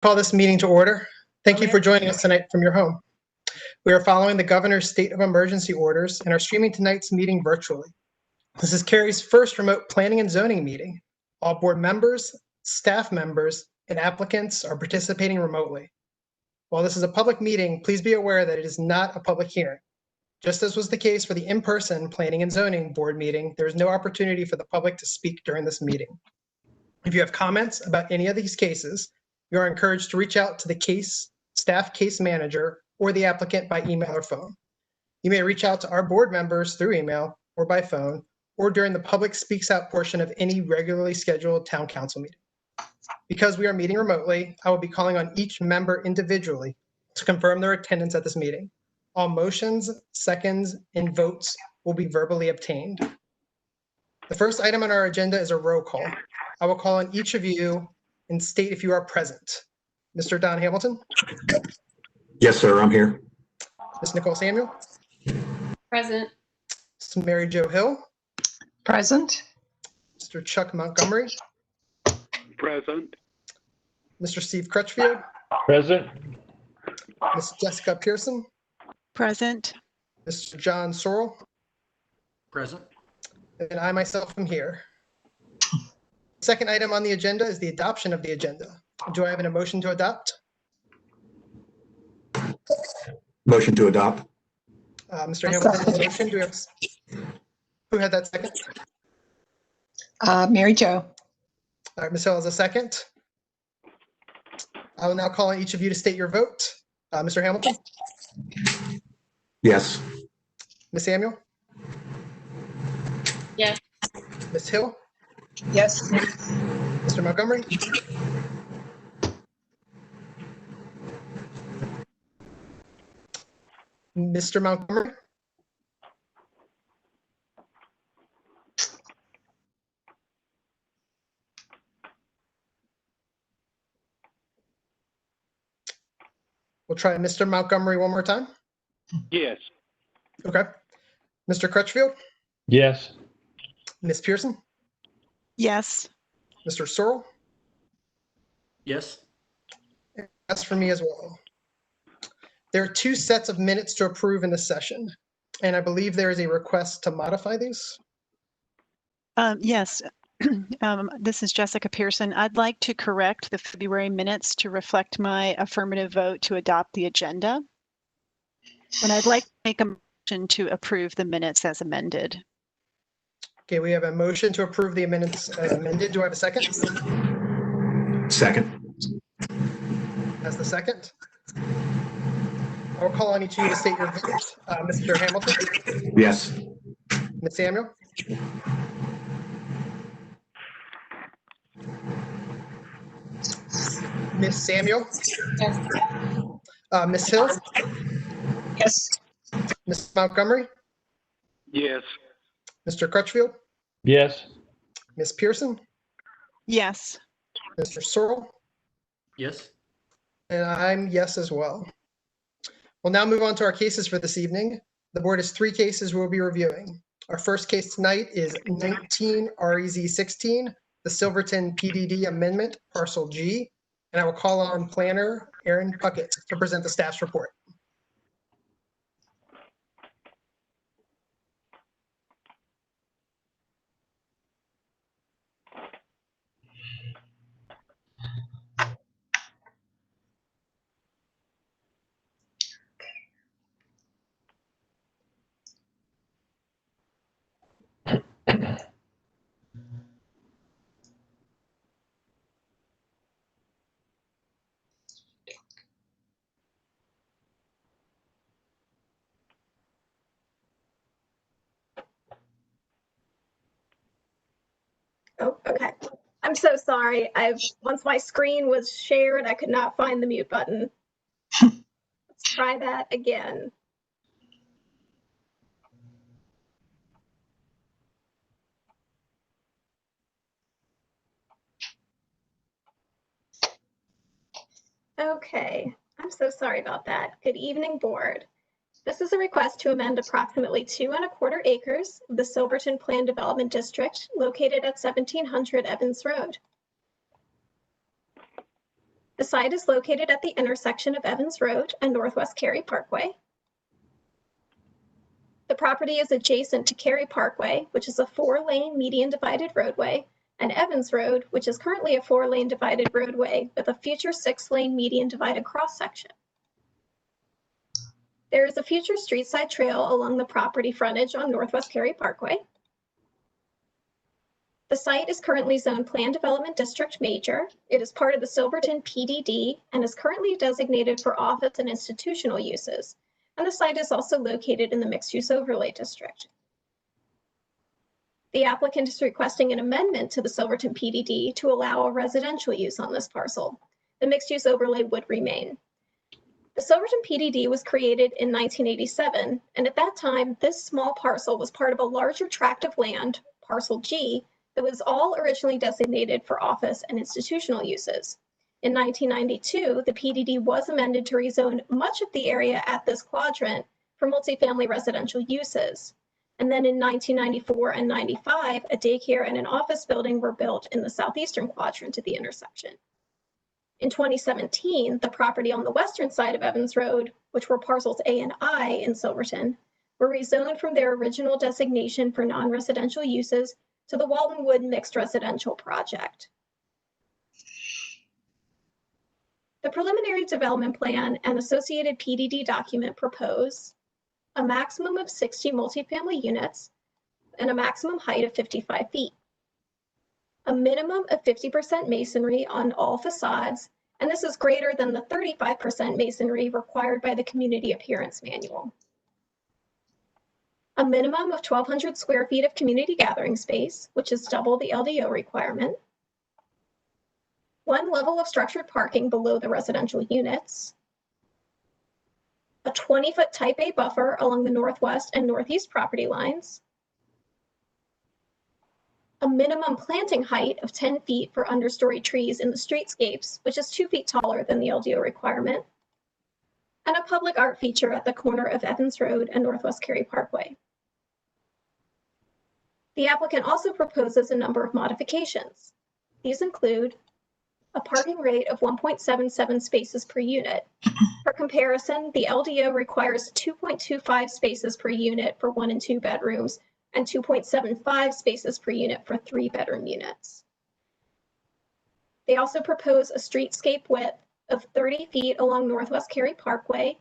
Call this meeting to order. Thank you for joining us tonight from your home. We are following the governor's state of emergency orders and are streaming tonight's meeting virtually. This is Cary's first remote planning and zoning meeting. All board members, staff members, and applicants are participating remotely. While this is a public meeting, please be aware that it is not a public hearing. Just as was the case for the in-person planning and zoning board meeting, there is no opportunity for the public to speak during this meeting. If you have comments about any of these cases, you are encouraged to reach out to the staff case manager or the applicant by email or phone. You may reach out to our board members through email or by phone or during the public speaks out portion of any regularly scheduled town council meeting. Because we are meeting remotely, I will be calling on each member individually to confirm their attendance at this meeting. All motions, seconds, and votes will be verbally obtained. The first item on our agenda is a roll call. I will call on each of you and state if you are present. Mr. Don Hamilton? Yes, sir, I'm here. Ms. Nicole Samuel? Present. Ms. Mary Jo Hill? Present. Mr. Chuck Montgomery? Present. Mr. Steve Crutchfield? Present. Ms. Jessica Pearson? Present. Mr. John Sorrell? Present. And I myself am here. Second item on the agenda is the adoption of the agenda. Do I have a motion to adopt? Motion to adopt. Mr. Hamilton, motion. Do we have, who had that second? Mary Jo. All right, Ms. Hill has a second. I will now call on each of you to state your vote. Mr. Hamilton? Yes. Ms. Samuel? Yes. Ms. Hill? Yes. Mr. Montgomery? Mr. Montgomery? We'll try Mr. Montgomery one more time. Yes. Okay. Mr. Crutchfield? Yes. Ms. Pearson? Yes. Mr. Sorrell? Yes. That's for me as well. There are two sets of minutes to approve in this session, and I believe there is a request to modify these. Yes. This is Jessica Pearson. I'd like to correct the February minutes to reflect my affirmative vote to adopt the agenda. And I'd like to make a motion to approve the minutes as amended. Okay, we have a motion to approve the minutes as amended. Do I have a second? Second. As the second? I will call on each of you to state your vote. Mr. Hamilton? Yes. Ms. Samuel? Ms. Samuel? Yes. Ms. Hill? Yes. Ms. Montgomery? Yes. Mr. Crutchfield? Yes. Ms. Pearson? Yes. Mr. Sorrell? Yes. And I'm yes as well. We'll now move on to our cases for this evening. The board has three cases we'll be reviewing. Our first case tonight is 19 REZ 16, the Silverton PDD Amendment, Parcel G. And I will call on planner Aaron Puckett to present the staff's report. Oh, okay. I'm so sorry. Once my screen was shared, I could not find the mute button. Let's try that again. Okay, I'm so sorry about that. Good evening, board. This is a request to amend approximately 2¼ acres of the Silverton Plan Development District located at 1700 Evans Road. The site is located at the intersection of Evans Road and Northwest Cary Parkway. The property is adjacent to Cary Parkway, which is a 4-lane median divided roadway, and Evans Road, which is currently a 4-lane divided roadway with a future 6-lane median divided cross-section. There is a future street side trail along the property frontage on Northwest Cary Parkway. The site is currently zoned Planned Development District Major. It is part of the Silverton PDD and is currently designated for office and institutional uses. And the site is also located in the Mixed Use Overlay District. The applicant is requesting an amendment to the Silverton PDD to allow a residential use on this parcel. The mixed use overlay would remain. The Silverton PDD was created in 1987, and at that time, this small parcel was part of a larger tract of land, parcel G, that was all originally designated for office and institutional uses. In 1992, the PDD was amended to rezone much of the area at this quadrant for multifamily residential uses. And then in 1994 and 95, a daycare and an office building were built in the southeastern quadrant of the intersection. In 2017, the property on the western side of Evans Road, which were parcels A and I in Silverton, were rezoned from their original designation for non-residential uses to the Waldenwood Mixed Residential Project. The preliminary development plan and associated PDD document propose a maximum of 60 multifamily units and a maximum height of 55 feet, a minimum of 50% masonry on all facades, and this is greater than the 35% masonry required by the Community Appearance Manual. A minimum of 1,200 square feet of community gathering space, which is double the LDO requirement. One level of structured parking below the residential units. A 20-foot type A buffer along the northwest and northeast property lines. A minimum planting height of 10 feet for understory trees in the streetscapes, which is 2 feet taller than the LDO requirement. And a public art feature at the corner of Evans Road and Northwest Cary Parkway. The applicant also proposes a number of modifications. These include a parking rate of 1.77 spaces per unit. For comparison, the LDO requires 2.25 spaces per unit for 1 and 2 bedrooms and 2.75 spaces per unit for 3-bedroom units. They also propose a streetscape width of 30 feet along Northwest Cary Parkway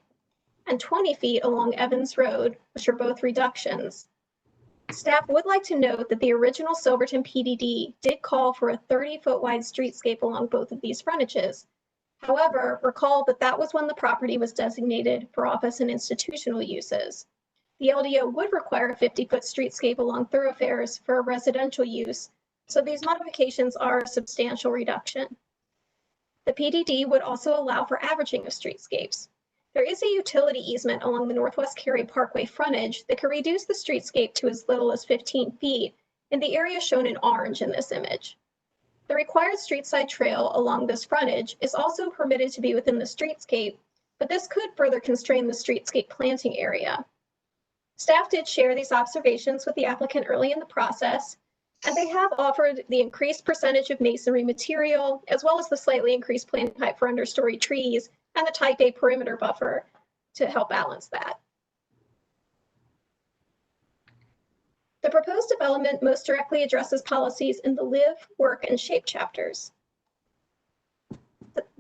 and 20 feet along Evans Road, which are both reductions. Staff would like to note that the original Silverton PDD did call for a 30-foot wide streetscape along both of these frontages. However, recall that that was when the property was designated for office and institutional uses. The LDO would require a 50-foot streetscape along thoroughfares for residential use, so these modifications are a substantial reduction. The PDD would also allow for averaging of streetscapes. There is a utility easement along the Northwest Cary Parkway frontage that could reduce the streetscape to as little as 15 feet in the area shown in orange in this image. The required street side trail along this frontage is also permitted to be within the streetscape, but this could further constrain the streetscape planting area. Staff did share these observations with the applicant early in the process, and they have offered the increased percentage of masonry material, as well as the slightly increased planting height for understory trees and the type A perimeter buffer to help balance that. The proposed development most directly addresses policies in the live, work, and shape chapters.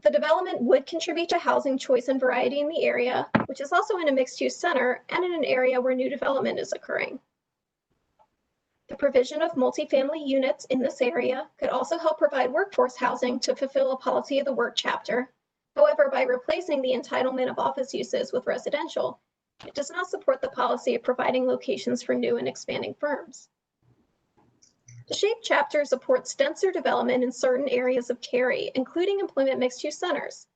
The development would contribute to housing choice and variety in the area, which is also in a mixed-use center and in an area where new development is occurring. The provision of multifamily units in this area could also help provide workforce housing to fulfill a policy of the work chapter. However, by replacing the entitlement of office uses with residential, it does not support the policy of providing locations for new and expanding firms. The SHAPE chapter supports denser development in certain areas of Cary, including employment mixed-use centers.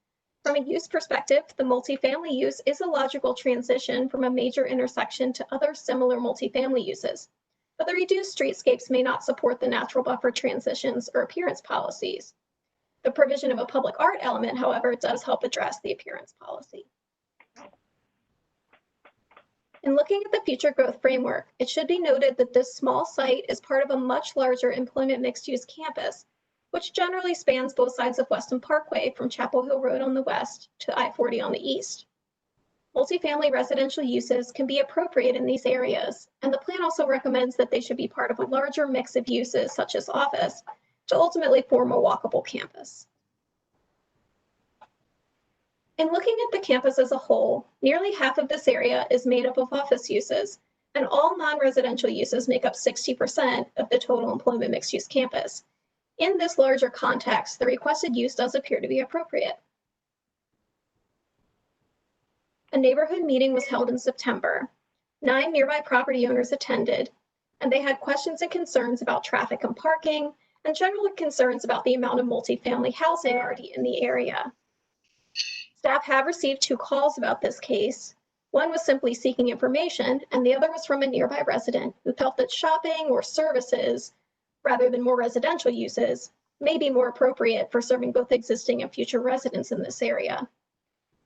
From a use perspective, the multifamily use is a logical transition from a major intersection to other similar multifamily uses, but the reduced streetscapes may not support the natural buffer transitions or appearance policies. The provision of a public art element, however, does help address the appearance policy. In looking at the future growth framework, it should be noted that this small site is part of a much larger employment mixed-use campus which generally spans both sides of Weston Parkway from Chapel Hill Road on the west to I-40 on the east. Multifamily residential uses can be appropriate in these areas, and the plan also recommends that they should be part of a larger mix of uses such as office to ultimately form a walkable campus. In looking at the campus as a whole, nearly half of this area is made up of office uses, and all non-residential uses make up 60% of the total employment mixed-use campus. In this larger context, the requested use does appear to be appropriate. A neighborhood meeting was held in September. 9 nearby property owners attended, and they had questions and concerns about traffic and parking, and general concerns about the amount of multifamily housing already in the area. Staff have received 2 calls about this case. One was simply seeking information, and the other was from a nearby resident who felt that shopping or services, rather than more residential uses, may be more appropriate for serving both existing and future residents in this area.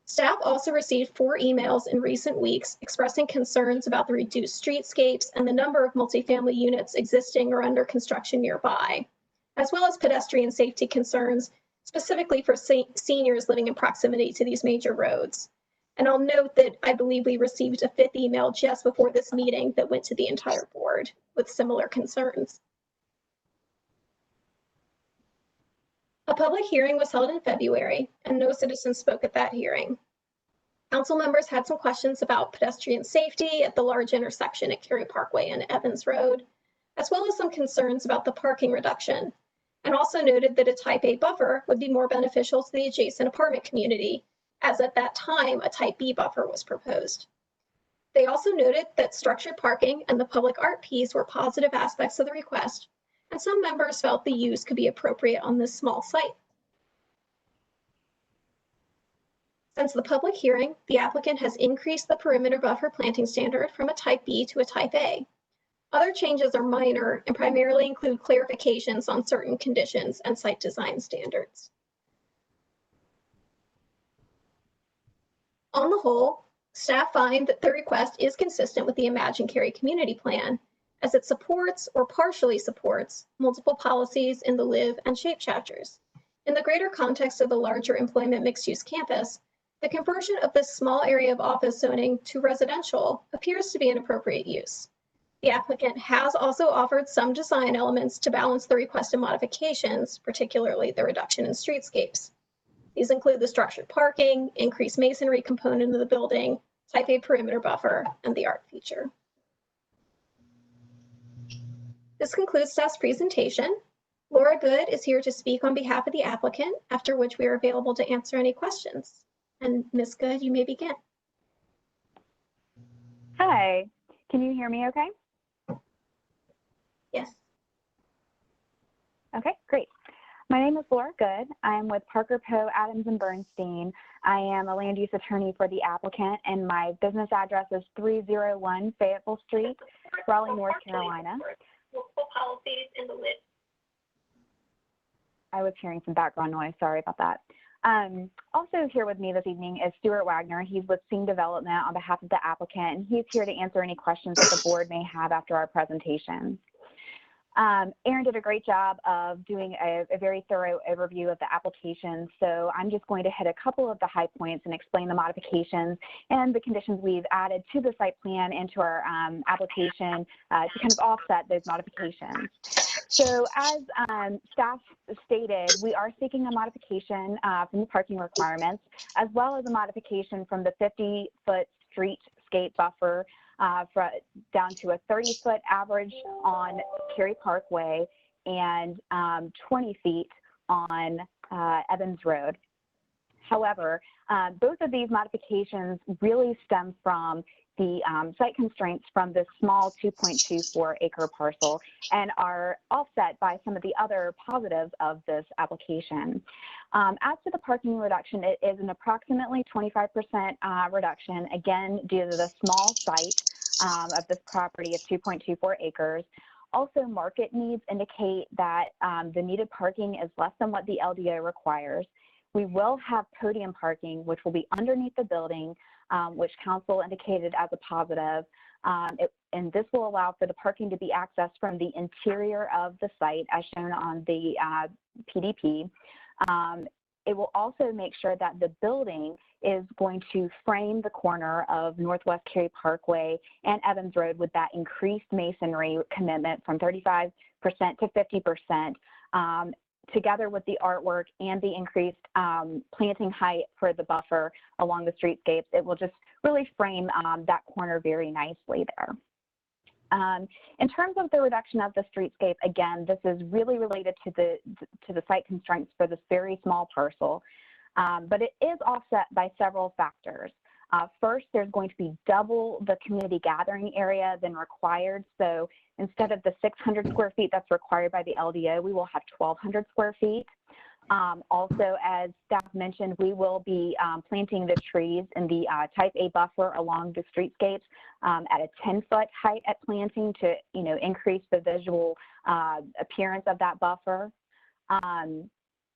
Staff also received 4 emails in recent weeks expressing concerns about the reduced streetscapes and the number of multifamily units existing or under construction nearby, as well as pedestrian safety concerns, specifically for seniors living in proximity to these major roads. And I'll note that I believe we received a 5th email just before this meeting that went to the entire board with similar concerns. A public hearing was held in February, and no citizens spoke at that hearing. Council members had some questions about pedestrian safety at the large intersection at Cary Parkway and Evans Road, as well as some concerns about the parking reduction, and also noted that a Type A buffer would be more beneficial to the adjacent apartment community, as at that time a Type B buffer was proposed. They also noted that structured parking and the public art piece were positive aspects of the request, and some members felt the use could be appropriate on this small site. Since the public hearing, the applicant has increased the perimeter buffer planting standard from a Type B to a Type A. Other changes are minor and primarily include clarifications on certain conditions and site design standards. On the whole, staff find that the request is consistent with the Imagine Cary community plan, as it supports or partially supports multiple policies in the Live and Shape chapters. In the greater context of the larger employment mixed-use campus, the conversion of this small area of office zoning to residential appears to be an appropriate use. The applicant has also offered some design elements to balance the requested modifications, particularly the reduction in streetscapes. These include the structured parking, increased masonry component of the building, Type A perimeter buffer, and the art feature. This concludes staff's presentation. Laura Good is here to speak on behalf of the applicant, after which we are available to answer any questions. And Ms. Good, you may begin. Hi, can you hear me okay? Yes. Okay, great. My name is Laura Good. I'm with Parker, Poe, Adams, and Bernstein. I am a land use attorney for the applicant, and my business address is 301 Fayetteville Street, Raleigh, North Carolina. Multiple policies in the list. I was hearing some background noise. Sorry about that. Also here with me this evening is Stuart Wagner. He's with Scene Development on behalf of the applicant, and he's here to answer any questions that the board may have after our presentation. Aaron did a great job of doing a very thorough overview of the application, so I'm just going to hit a couple of the high points and explain the modifications and the conditions we've added to the site plan and to our application to kind of offset those modifications. So as staff stated, we are seeking a modification from the parking requirements, as well as a modification from the 50-foot streetscape buffer down to a 30-foot average on Cary Parkway and 20 feet on Evans Road. However, both of these modifications really stem from the site constraints from this small 2.24 acre parcel and are offset by some of the other positives of this application. As to the parking reduction, it is an approximately 25% reduction, again, due to the small site of this property of 2.24 acres. Also, market needs indicate that the needed parking is less than what the LDO requires. We will have podium parking, which will be underneath the building which council indicated as a positive. And this will allow for the parking to be accessed from the interior of the site as shown on the PDP. It will also make sure that the building is going to frame the corner of Northwest Cary Parkway and Evans Road with that increased masonry commitment from 35% to 50%, together with the artwork and the increased planting height for the buffer along the streetscapes. It will just really frame that corner very nicely there. In terms of the reduction of the streetscape, again, this is really related to the site constraints for this very small parcel, but it is offset by several factors. First, there's going to be double the community gathering area than required. So instead of the 600 square feet that's required by the LDO, we will have 1,200 square feet. Also, as staff mentioned, we will be planting the trees in the type A buffer along the streetscapes at a 10-foot height at planting to, increase the visual appearance of that buffer.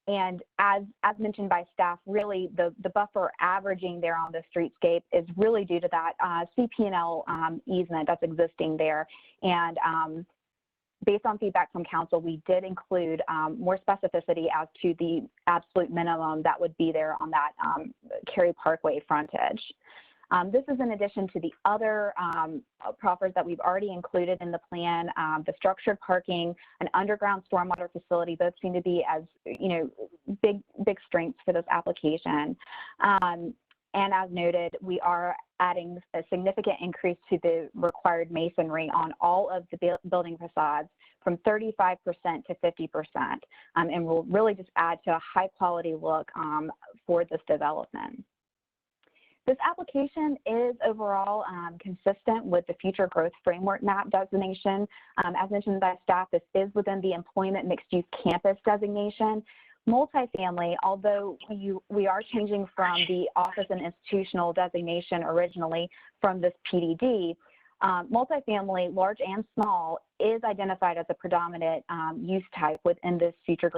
And as mentioned by staff, really the buffer averaging there on the streetscape is really due to that CP&L easement that's existing there. And based on feedback from council, we did include more specificity as to the absolute minimum that would be there on that Cary Parkway frontage. This is in addition to the other proffers that we've already included in the plan. The structured parking, an underground stormwater facility, both seem to be as, big strengths for this application. And as noted, we are adding a significant increase to the required masonry on all of the building facades from 35% to 50%, and will really just add to a high quality look for this development. This application is overall consistent with the future growth framework map designation. As mentioned by staff, this is within the employment mixed use campus designation. Multifamily, although we are changing from the office and institutional designation originally from this PDD, multifamily, large and small, is identified as a predominant use type within this future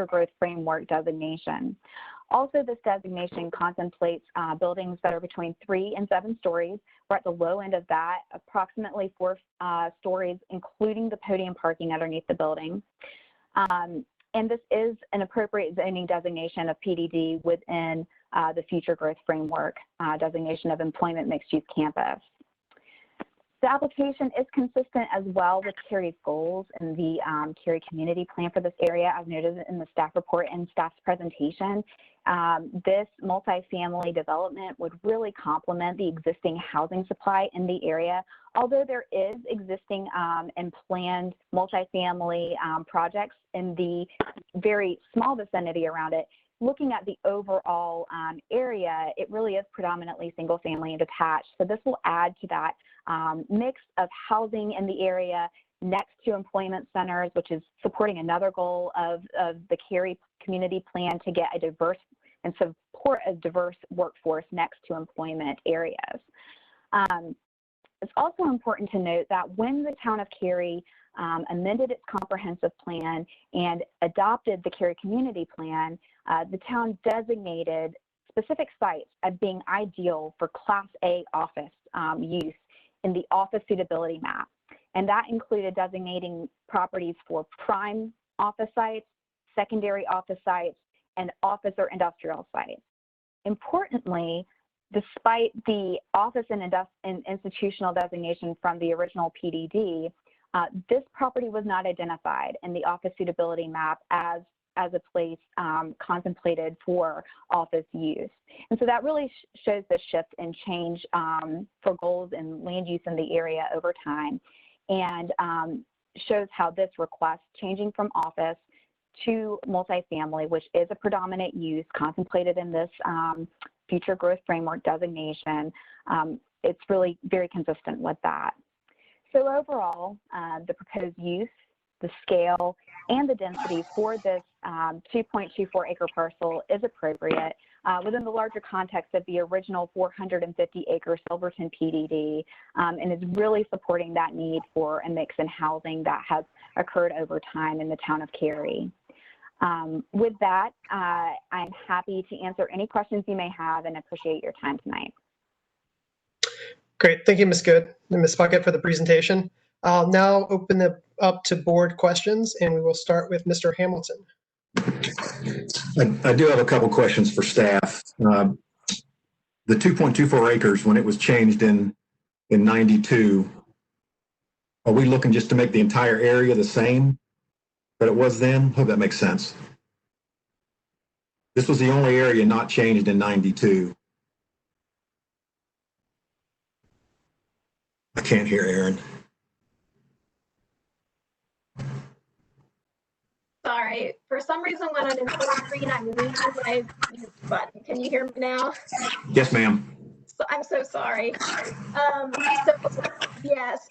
growth framework designation. Also, this designation contemplates buildings that are between 3 and 7 stories. We're at the low end of that, approximately 4 stories, including the podium parking underneath the building. And this is an appropriate zoning designation of PDD within the future growth framework designation of employment mixed use campus. The application is consistent as well with Cary's goals and the Cary community plan for this area, as noted in the staff report and staff's presentation. This multifamily development would really complement the existing housing supply in the area. Although there is existing and planned multifamily projects in the very small vicinity around it, looking at the overall area, it really is predominantly single family and detached. So this will add to that mix of housing in the area next to employment centers, which is supporting another goal of the Cary community plan to get a diverse and support a diverse workforce next to employment areas. It's also important to note that when the town of Cary amended its comprehensive plan and adopted the Cary community plan, the town designated specific sites as being ideal for Class A office use in the office suitability map. And that included designating properties for prime office sites, secondary office sites, and office or industrial sites. Importantly, despite the office and institutional designation from the original PDD, this property was not identified in the office suitability map as a place contemplated for office use. And so that really shows the shift and change for goals and land use in the area over time, and shows how this request changing from office to multifamily, which is a predominant use contemplated in this future growth framework designation, it's really very consistent with that. So overall, the proposed use, the scale, and the density for this 2.24 acre parcel is appropriate within the larger context of the original 450 acre Silverton PDD, and is really supporting that need for a mix in housing that has occurred over time in the town of Cary. With that, I'm happy to answer any questions you may have and appreciate your time tonight. Great. Thank you, Ms. Good and Ms. Puckett for the presentation. I'll now open it up to board questions, and we will start with Mr. Hamilton. I do have a couple questions for staff. The 2.24 acres, when it was changed in 92, are we looking just to make the entire area the same that it was then? Hope that makes sense. This was the only area not changed in 92. I can't hear Aaron. Sorry, for some reason when I'm in full screen, I'm losing my mute button. Can you hear me now? Yes, ma'am. So I'm so sorry. Yes,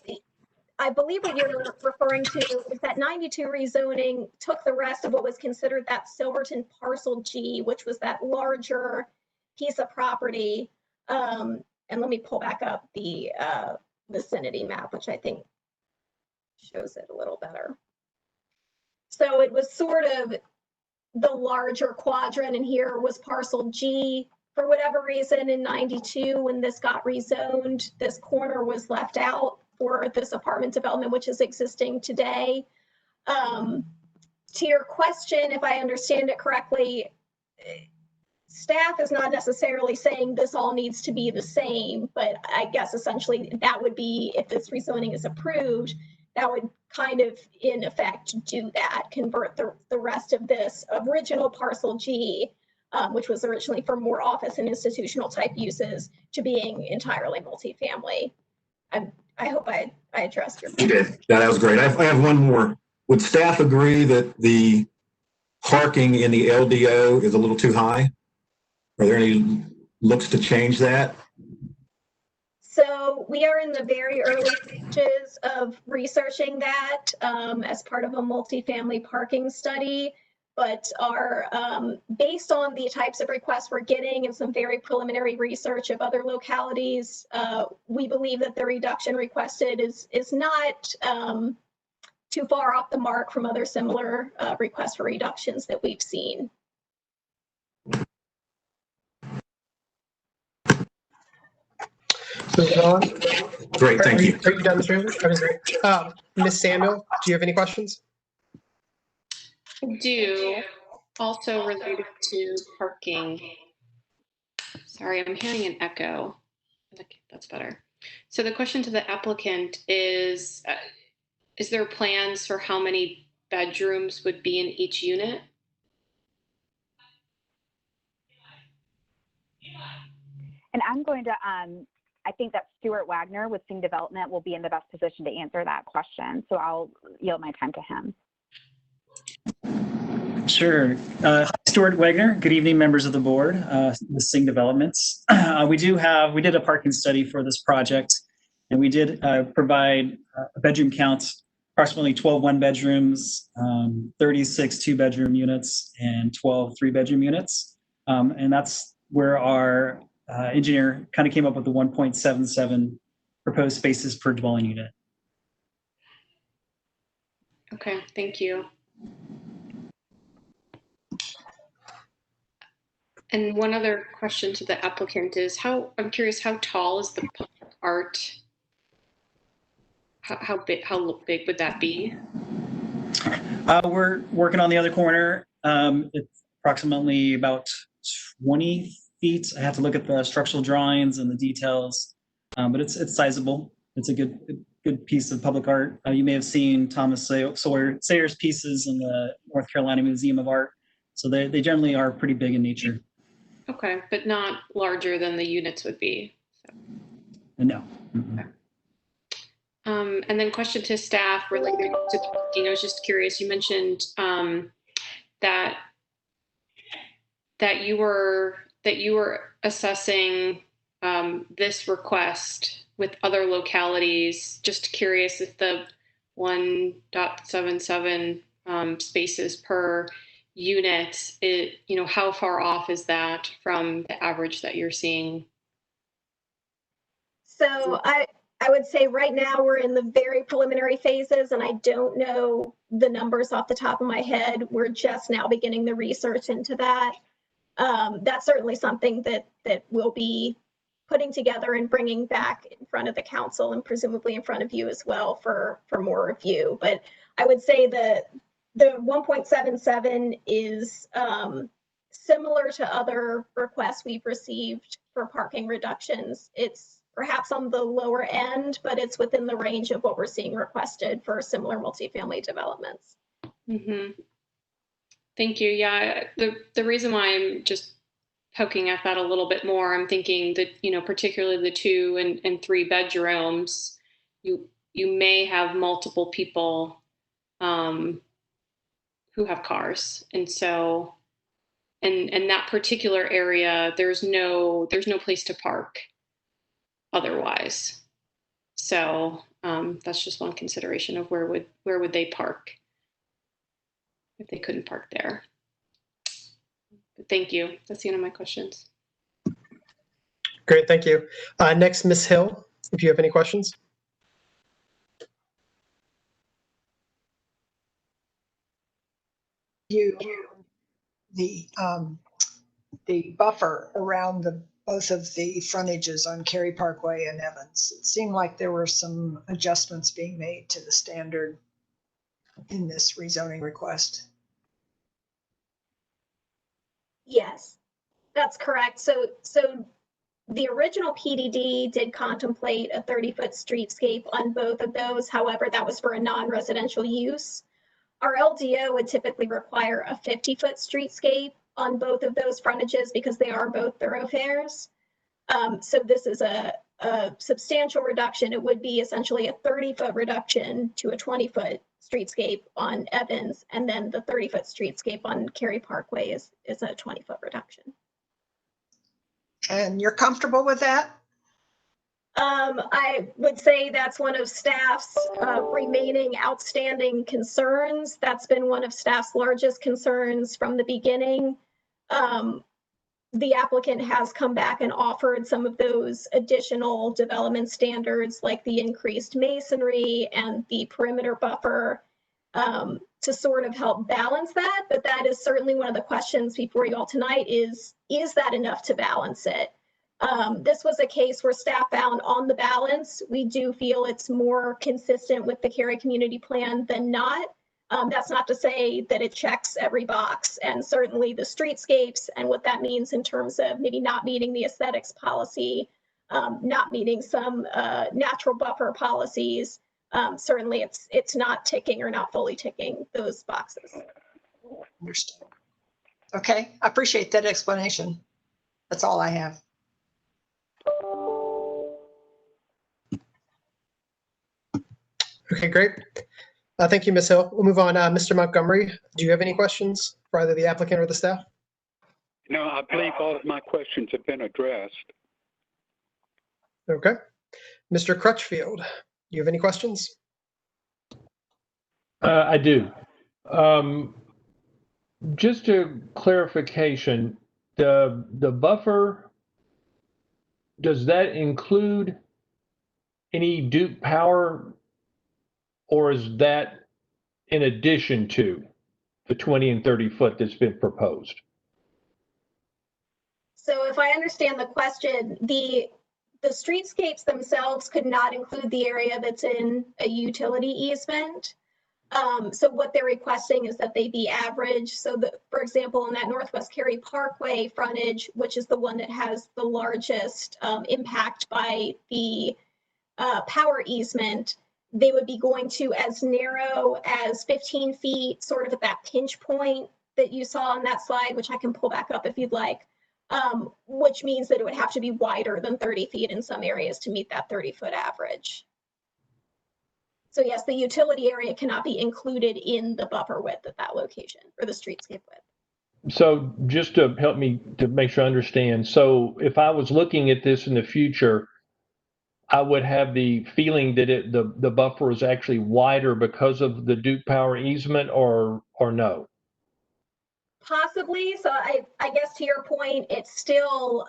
I believe what you're referring to is that 92 rezoning took the rest of what was considered that Silverton Parcel G, which was that larger piece of property. And let me pull back up the vicinity map, which I think shows it a little better. So it was sort of the larger quadrant, and here was Parcel G. For whatever reason, in 92, when this got rezoned, this corner was left out for this apartment development, which is existing today. To your question, if I understand it correctly, staff is not necessarily saying this all needs to be the same, but I guess essentially that would be, if this rezoning is approved, that would kind of in effect do that, convert the rest of this original Parcel G, which was originally for more office and institutional type uses, to being entirely multifamily. I hope I addressed your question. You did. Yeah, that was great. I have one more. Would staff agree that the parking in the LDO is a little too high? Are there any looks to change that? So we are in the very early stages of researching that as part of a multifamily parking study, but are based on the types of requests we're getting and some very preliminary research of other localities, we believe that the reduction requested is not too far off the mark from other similar requests for reductions that we've seen. Moving on. Great, thank you. Are you done, Mr. Hamilton? That was great. Ms. Samuel, do you have any questions? I do. Also related to parking. Sorry, I'm hearing an echo. Okay, that's better. So the question to the applicant is there plans for how many bedrooms would be in each unit? And I'm going to, I think that Stuart Wagner with Sing Development will be in the best position to answer that question. So I'll yield my time to him. Sure. Stuart Wagner. Good evening, members of the board, with Sing Developments. We did a parking study for this project, and we did provide a bedroom count, approximately 12 one-bedrooms, 36 two-bedroom units, and 12 three-bedroom units. And that's where our engineer kind of came up with the 1.77 proposed spaces per dwelling unit. Okay, thank you. And one other question to the applicant is I'm curious, how tall is the public art? How big would that be? We're working on the other corner. It's approximately about 20 feet. I have to look at the structural drawings and the details, but it's sizable. It's a good piece of public art. You may have seen Thomas Sayer's pieces in the North Carolina Museum of Art. So they generally are pretty big in nature. Okay, but not larger than the units would be. So. No. Okay. And then question to staff related to parking. I was just curious. You mentioned that you were assessing this request with other localities. Just curious if the 1.77 spaces per unit, how far off is that from the average that you're seeing? So I would say right now we're in the very preliminary phases, and I don't know the numbers off the top of my head. We're just now beginning the research into that. That's certainly something that we'll be putting together and bringing back in front of the council and presumably in front of you as well for more review. But I would say that the 1.77 is similar to other requests we've received for parking reductions. It's perhaps on the lower end, but it's within the range of what we're seeing requested for similar multifamily developments. Mm-hmm. Thank you. Yeah, the reason why I'm just poking at that a little bit more, I'm thinking that, you know, particularly the 2 and 3 bedrooms, you may have multiple people who have cars, and so and that particular area, there's no place to park otherwise. So that's just one consideration of where would they park if they couldn't park there. But thank you. That's the end of my questions. Great, thank you. Next, Ms. Hill, if you have any questions. The buffer around both of the frontages on Cary Parkway and Evans. It seemed like there were some adjustments being made to the standard in this rezoning request. Yes, that's correct. So the original PDD did contemplate a 30-foot streetscape on both of those. However, that was for a non-residential use. Our LDO would typically require a 50-foot streetscape on both of those frontages because they are both thoroughfares. So this is a substantial reduction. It would be essentially a 30-foot reduction to a 20-foot streetscape on Evans, and then the 30-foot streetscape on Cary Parkway is a 20-foot reduction. And you're comfortable with that? I would say that's one of staff's remaining outstanding concerns. That's been one of staff's largest concerns from the beginning. The applicant has come back and offered some of those additional development standards, like the increased masonry and the perimeter buffer, to sort of help balance that. But that is certainly one of the questions before you all tonight is that enough to balance it? This was a case where staff found on the balance, we do feel it's more consistent with the Cary Community Plan than not. That's not to say that it checks every box, and certainly the streetscapes and what that means in terms of maybe not meeting the aesthetics policy, not meeting some natural buffer policies. Certainly it's not ticking or not fully ticking those boxes. Understood. Okay, I appreciate that explanation. That's all I have. Okay, great. Thank you, Ms. Hill. We'll move on. Mr. Montgomery, do you have any questions for either the applicant or the staff? No, I believe all of my questions have been addressed. Okay. Mr. Crutchfield, do you have any questions? I do. Just a clarification, the buffer, does that include any Duke power, or is that in addition to the 20 and 30 foot that's been proposed? So if I understand the question, the streetscapes themselves could not include the area that's in a utility easement. So what they're requesting is that they be average. So that, for example, in that Northwest Cary Parkway frontage, which is the one that has the largest impact by the power easement, they would be going to as narrow as 15 feet, sort of at that pinch point that you saw on that slide, which I can pull back up if you'd like, which means that it would have to be wider than 30 feet in some areas to meet that 30-foot average. So yes, the utility area cannot be included in the buffer width at that location, or the streetscape width. So just to help me to make sure I understand, so if I was looking at this in the future, I would have the feeling that the buffer is actually wider because of the Duke power easement, or no? Possibly. So I guess to your point, it's still,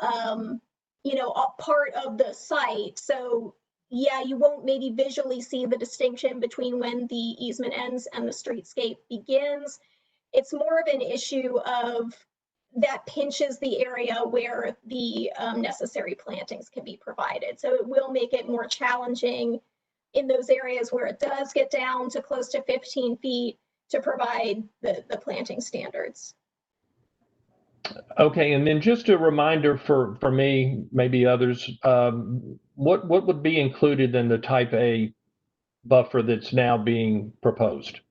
you know, a part of the site. So yeah, you won't maybe visually see the distinction between when the easement ends and the streetscape begins. It's more of an issue of that pinches the area where the necessary plantings can be provided. So it will make it more challenging in those areas where it does get down to close to 15 feet to provide the planting standards. Okay, and then just a reminder for me, maybe others, what would be included in the type A buffer that's now being proposed?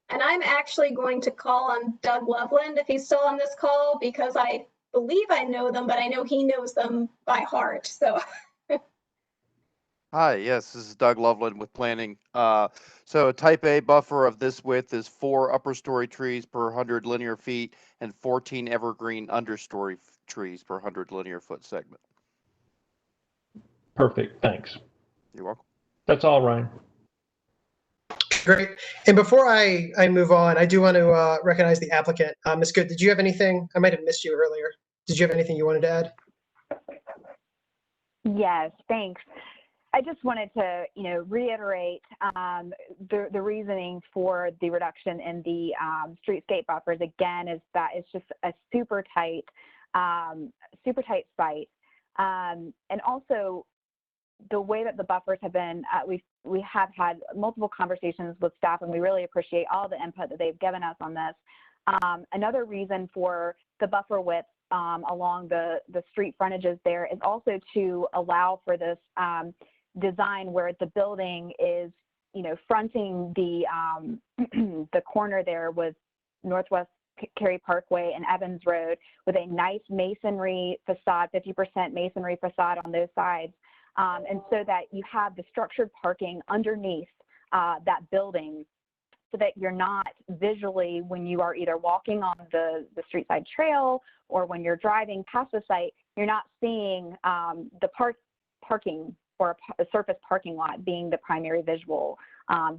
And I'm actually going to call on Doug Loveland if he's still on this call, because I believe I know them, but I know he knows them by heart. So Hi, yes, this is Doug Loveland with planning. So a type A buffer of this width is 4 upper story trees per 100 linear feet and 14 evergreen understory trees per 100 linear foot segment. Perfect, thanks. You're welcome. That's all, Ryan. Great. And before I move on, I do want to recognize the applicant. Ms. Good, did you have anything? I might have missed you earlier. Did you have anything you wanted to add? Yes, thanks. I just wanted to, reiterate the reasoning for the reduction in the streetscape buffers. Again, is that it's just a super tight site, and also the way that the buffers have been. We have had multiple conversations with staff, and we really appreciate all the input that they've given us on this. Another reason for the buffer width along the street frontages there is also to allow for this design where the building is, fronting the the corner there with Northwest Cary Parkway and Evans Road, with a nice masonry facade, 50% masonry facade on those sides, and so that you have the structured parking underneath that building, so that you're not visually, when you are either walking on the street side trail or when you're driving past the site, you're not seeing the parking or a surface parking lot being the primary visual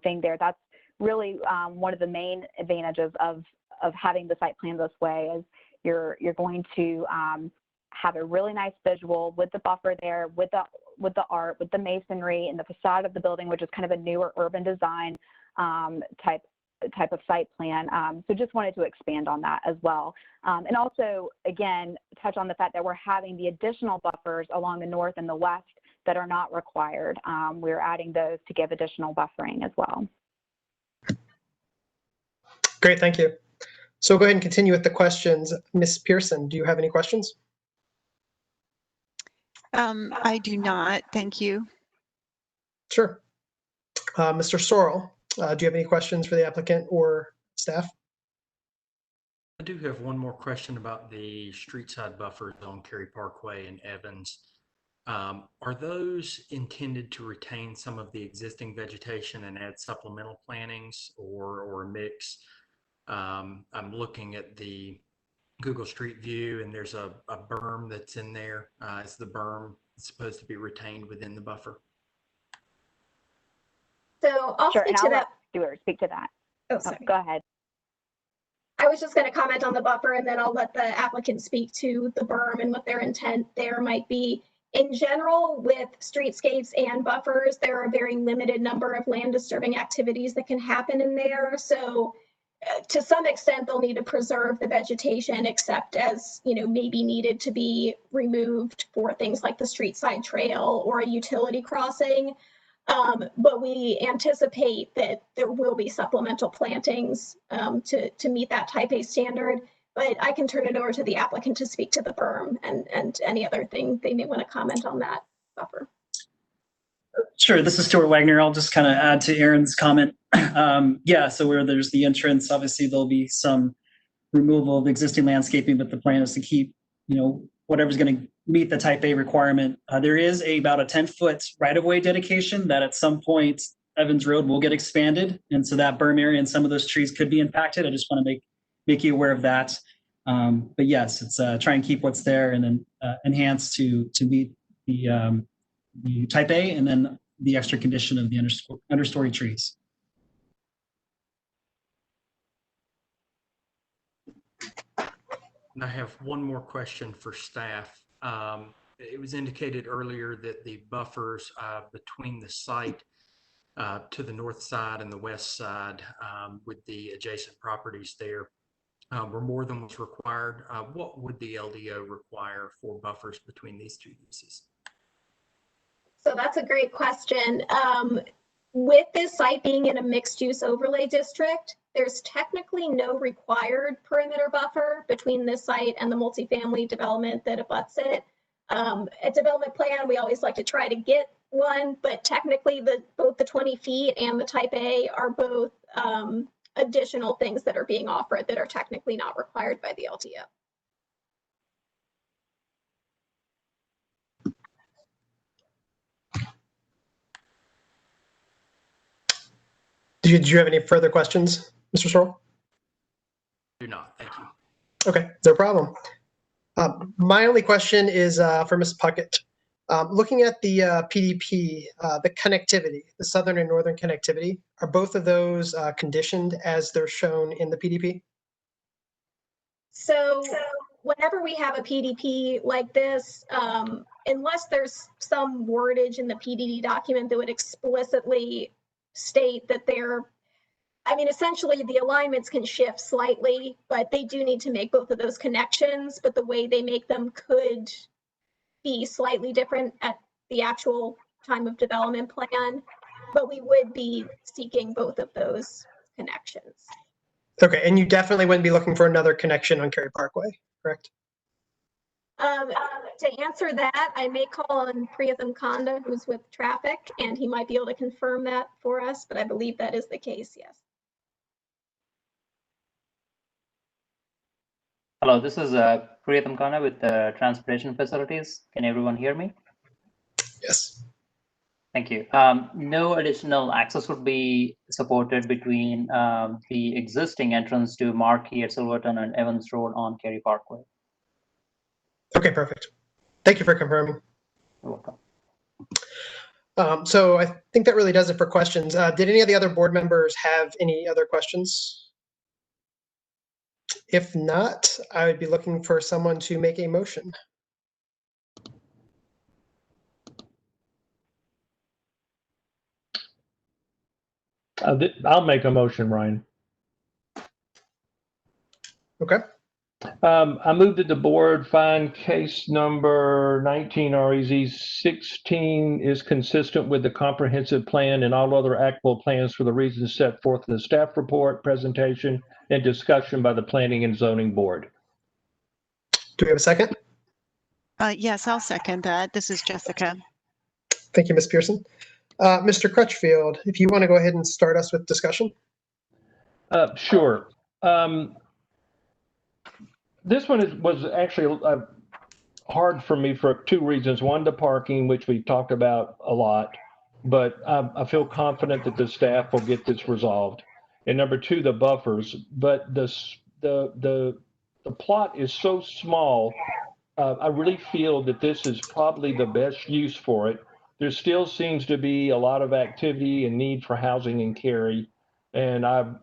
thing there. That's really one of the main advantages of having the site plan this way, is you're going to have a really nice visual with the buffer there, with the art, with the masonry and the facade of the building, which is kind of a newer urban design type of site plan. So just wanted to expand on that as well. And also, again, touch on the fact that we're having the additional buffers along the north and the west that are not required. We're adding those to give additional buffering as well. Great, thank you. So we'll go ahead and continue with the questions. Ms. Pearson, do you have any questions? I do not, thank you. Sure. Mr. Sorrell, do you have any questions for the applicant or staff? I do have one more question about the street side buffers on Cary Parkway and Evans. Are those intended to retain some of the existing vegetation and add supplemental plantings, or a mix? I'm looking at the Google Street View, and there's a berm that's in there. Is the berm supposed to be retained within the buffer? So I'll Sure, speak and to I'll that. let Stuart speak to that. Oh, sorry. Go ahead. I was just going to comment on the buffer, and then I'll let the applicant speak to the berm and what their intent there might be. In general, with streetscapes and buffers, there are a very limited number of land disturbing activities that can happen in there. So to some extent, they'll need to preserve the vegetation, except as, maybe needed to be removed for things like the street side trail or a utility crossing. But we anticipate that there will be supplemental plantings to meet that type A standard. But I can turn it over to the applicant to speak to the berm and any other thing they may want to comment on that buffer. Sure, this is Stuart Wagner. I'll just kind of add to Aaron's comment. Yeah, so where there's the entrance, obviously there'll be some removal of existing landscaping, but the plan is to keep, whatever's going to meet the type A requirement. There is about a 10-foot right-of-way dedication that at some point Evans Road will get expanded. And so that berm area and some of those trees could be impacted. I just want to make you aware of that. But yes, it's try and keep what's there and then enhance to meet the type A and then the extra condition of the understory trees. And I have one more question for staff. it was indicated earlier that the buffers between the site to the north side and the west side with the adjacent properties there were more than was required. What would the LDO require for buffers between these two uses? So that's a great question. With this site being in a mixed use overlay district, there's technically no required perimeter buffer between this site and the multifamily development that abuts it. At development plan, we always like to try to get one, but technically both the 20 feet and the type A are both additional things that are being offered that are technically not required by the LDO. Did you have any further questions, Mr. Sorrell? Do not. Thank you. Okay, no problem. My only question is for Ms. Puckett. Looking at the PDP, the connectivity, the southern and northern connectivity, are both of those conditioned as they're shown in the PDP? So whenever we have a PDP like this, unless there's some wordage in the PDD document that would explicitly state that essentially the alignments can shift slightly, but they do need to make both of those connections, but the way they make them could be slightly different at the actual time of development plan, but we would be seeking both of those connections. Okay, and you definitely wouldn't be looking for another connection on Cary Parkway, correct? To answer that, I may call on Priyatham Kanda, who's with traffic, and he might be able to confirm that for us, but I believe that is the case, yes. Hello, this is Priyatham Kanda with Transportation Facilities. Can everyone hear me? Yes. Thank you. No additional access would be supported between the existing entrance to Marquee at Silverton and Evans Road on Cary Parkway. Okay, perfect. Thank you for confirming. You're welcome. So I think that really does it for questions. Did any of the other board members have any other questions? If not, I would be looking for someone to make a motion. I'll make a motion, Ryan. Okay. I move that the board find case number 19 REZ 16 is consistent with the comprehensive plan and all other applicable plans for the reasons set forth in the staff report, presentation, and discussion by the Planning and Zoning Board. Do we have a second? Yes, I'll second that. This is Jessica. Thank you, Ms. Pearson. Mr. Crutchfield, if you want to go ahead and start us with discussion. Sure. This one was actually hard for me for two reasons. One, the parking, which we talked about a lot, but I feel confident that the staff will get this resolved. And number two, the buffers. But the plot is so small, I really feel that this is probably the best use for it. There still seems to be a lot of activity and need for housing in Cary, and I'm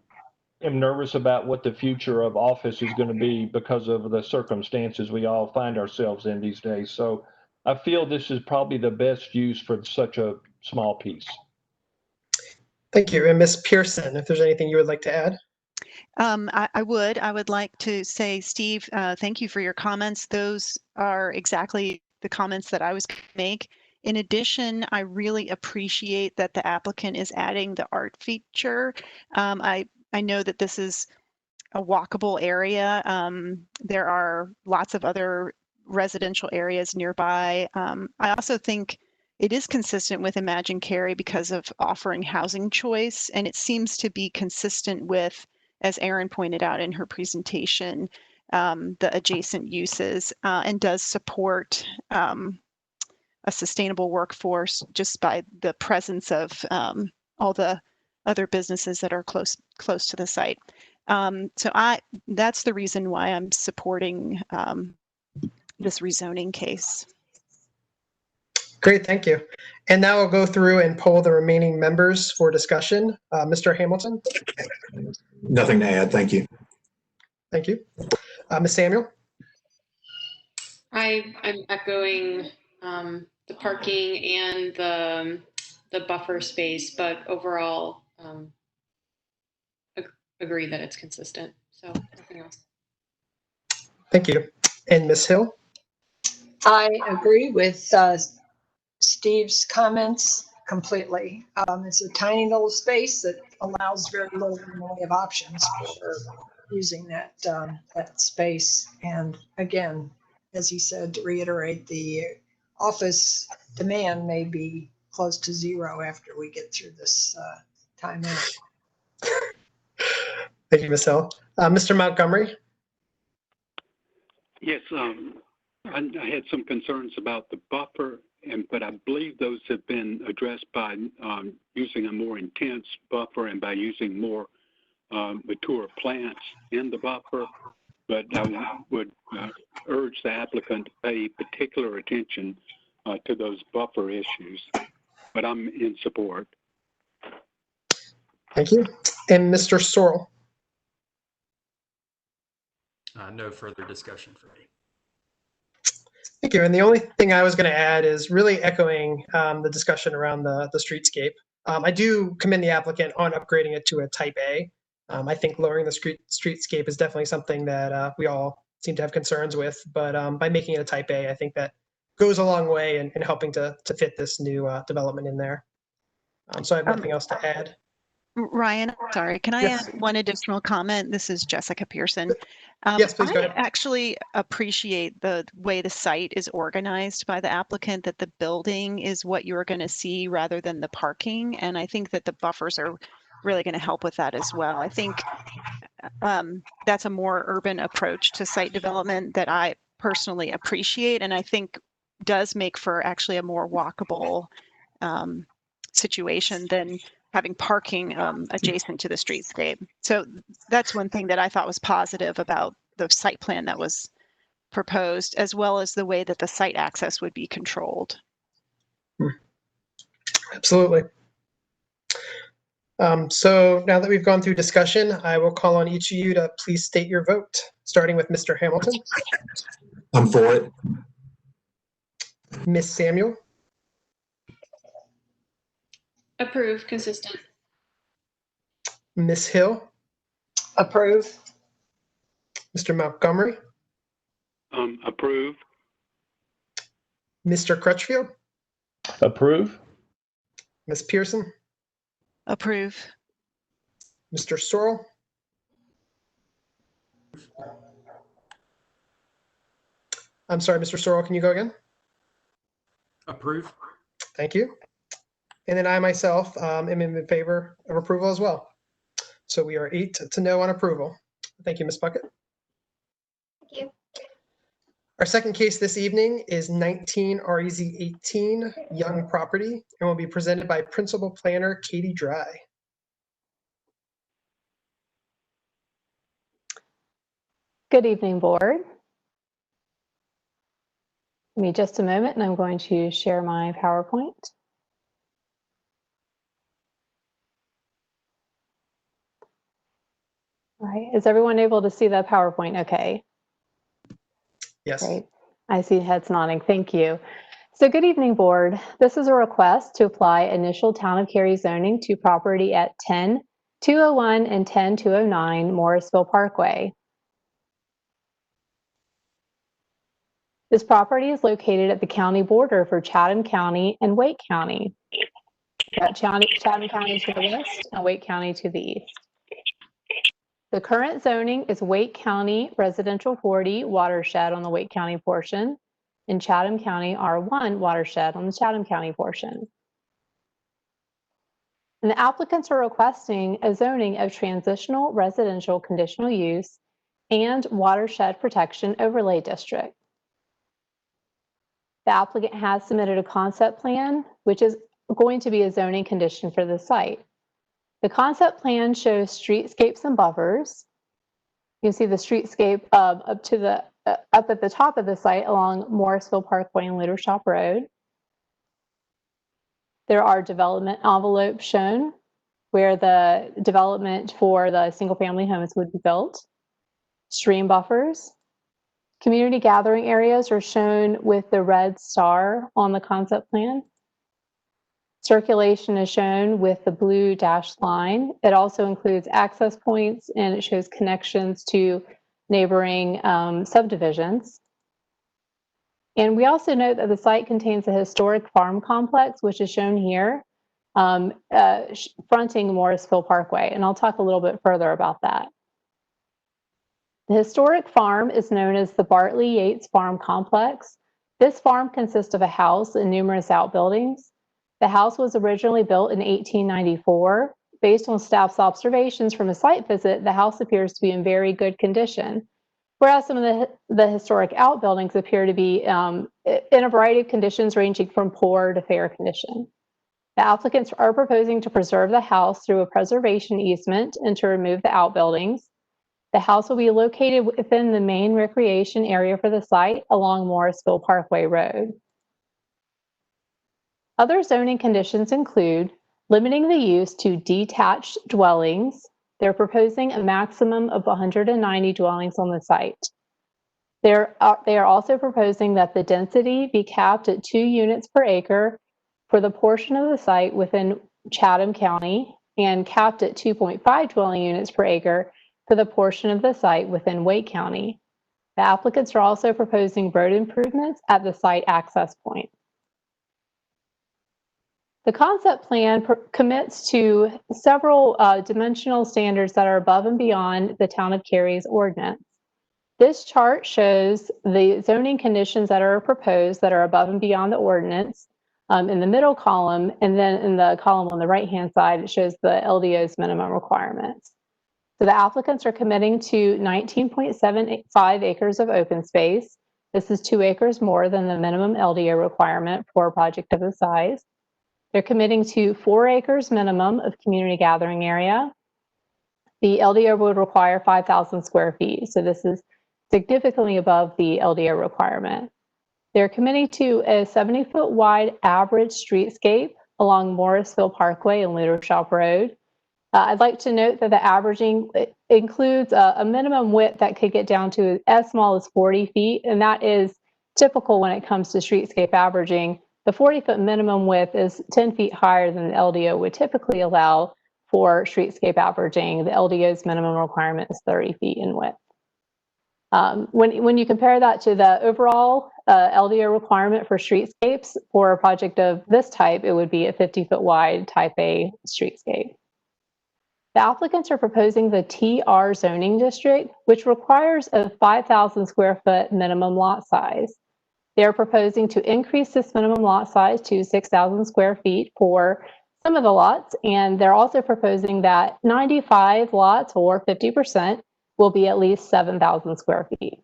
nervous about what the future of office is going to be because of the circumstances we all find ourselves in these days. So I feel this is probably the best use for such a small piece. Thank you. And Ms. Pearson, if there's anything you would like to add. I would like to say, Steve, thank you for your comments. Those are exactly the comments that I was going to make. In addition, I really appreciate that the applicant is adding the art feature. I know that this is a walkable area. There are lots of other residential areas nearby. I also think it is consistent with Imagine Cary because of offering housing choice, and it seems to be consistent with, as Erin pointed out in her presentation, the adjacent uses, and does support a sustainable workforce just by the presence of all the other businesses that are close to the site. So that's the reason why I'm supporting this rezoning case. Great, thank you. And now I'll go through and poll the remaining members for discussion. Mr. Hamilton? Nothing to add, thank you. Thank you. Ms. Samuel? I'm echoing the parking and the buffer space, but overall agree that it's consistent. So nothing else. Thank you. And Ms. Hill? I agree with Steve's comments completely. It's a tiny little space that allows very little in the way of options for using that space. And again, as he said, to reiterate, the office demand may be close to zero after we get through this timeout. Thank you, Ms. Hill. Mr. Montgomery? Yes, I had some concerns about the buffer, but I believe those have been addressed by using a more intense buffer and by using more mature plants in the buffer. But I would urge the applicant to pay particular attention to those buffer issues. But I'm in support. Thank you. And Mr. Sorrell? No further discussion for me. Thank you. And the only thing I was going to add is really echoing the discussion around the streetscape. I do commend the applicant on upgrading it to a type A. I think lowering the streetscape is definitely something that we all seem to have concerns with, but by making it a type A, I think that goes a long way in helping to fit this new development in there. So I have nothing else to add. Ryan, sorry, can I Yes. add one additional comment? This is Jessica Pearson. Yes, please go I ahead. actually appreciate the way the site is organized by the applicant, that the building is what you're going to see rather than the parking. And I think that the buffers are really going to help with that as well. I think that's a more urban approach to site development that I personally appreciate, and I think does make for actually a more walkable situation than having parking adjacent to the streetscape. So that's one thing that I thought was positive about the site plan that was proposed, as well as the way that the site access would be controlled. Absolutely. So now that we've gone through discussion, I will call on each of you to please state your vote, starting with Mr. Hamilton. I'm for it. Ms. Samuel? Approve, consistent. Ms. Hill? Approve. Mr. Montgomery? Approve. Mr. Crutchfield? Approve. Ms. Pearson? Approve. Mr. Sorrell? I'm sorry, Mr. Sorrell, can you go again? Approve. Thank you. And then I myself am in favor of approval as well. So we are 8 to no on approval. Thank you, Ms. Bucket. Thank you. Our second case this evening is 19 REZ 18 Young Property and will be presented by Principal Planner Katie Dry. Good evening, board. Give me just a moment and I'm going to share my PowerPoint. All right, is everyone able to see that PowerPoint okay? Yes. Great. I see heads nodding. Thank you. So good evening, board. This is a request to apply initial Town of Cary zoning to property at 10201 and 10209 Morrisville Parkway. This property is located at the county border for Chatham County and Wake County. Chatham County to the west and Wake County to the east. The current zoning is Wake County Residential 40 watershed on the Wake County portion and Chatham County R1 watershed on the Chatham County portion. And the applicants are requesting a zoning of transitional residential conditional use and watershed protection overlay district. The applicant has submitted a concept plan, which is going to be a zoning condition for the site. The concept plan shows streetscapes and buffers. You can see the streetscape up at the top of the site along Morrisville Parkway and Little Shop Road. There are development envelopes shown where the development for the single-family homes would be built. Stream buffers, Community gathering areas are shown with the red star on the concept plan. Circulation is shown with the blue dashed line. It also includes access points and it shows connections to neighboring subdivisions. And we also note that the site contains a historic farm complex, which is shown here, fronting Morrisville Parkway. And I'll talk a little bit further about that. The historic farm is known as the Bartely Yates Farm Complex. This farm consists of a house and numerous outbuildings. The house was originally built in 1894. Based on staff's observations from a site visit, the house appears to be in very good condition, whereas some of the historic outbuildings appear to be in a variety of conditions ranging from poor to fair condition. The applicants are proposing to preserve the house through a preservation easement and to remove the outbuildings. The house will be located within the main recreation area for the site along Morrisville Parkway Road. Other zoning conditions include limiting the use to detached dwellings. They're proposing a maximum of 190 dwellings on the site. They are also proposing that the density be capped at 2 units per acre for the portion of the site within Chatham County and capped at 2.5 dwelling units per acre for the portion of the site within Wake County. The applicants are also proposing road improvements at the site access point. The concept plan commits to several dimensional standards that are above and beyond the Town of Cary's ordinance. This chart shows the zoning conditions that are proposed that are above and beyond the ordinance in the middle column, and then in the column on the right-hand side, it shows the LDO's minimum requirements. So the applicants are committing to 19.75 acres of open space. This is 2 acres more than the minimum LDO requirement for a project of this size. They're committing to 4 acres minimum of community gathering area. The LDO would require 5,000 square feet, so this is significantly above the LDO requirement. They're committing to a 70-foot wide average streetscape along Morrisville Parkway and Luter Shop Road. I'd like to note that the averaging includes a minimum width that could get down to as small as 40 feet, and that is typical when it comes to streetscape averaging. The 40-foot minimum width is 10 feet higher than the LDO would typically allow for streetscape averaging. The LDO's minimum requirement is 30 feet in width. When you compare that to the overall LDO requirement for streetscapes for a project of this type, it would be a 50-foot wide type A streetscape. The applicants are proposing the TR zoning district, which requires a 5,000 square foot minimum lot size. They're proposing to increase this minimum lot size to 6,000 square feet for some of the lots, and they're also proposing that 95 lots, or 50%, will be at least 7,000 square feet.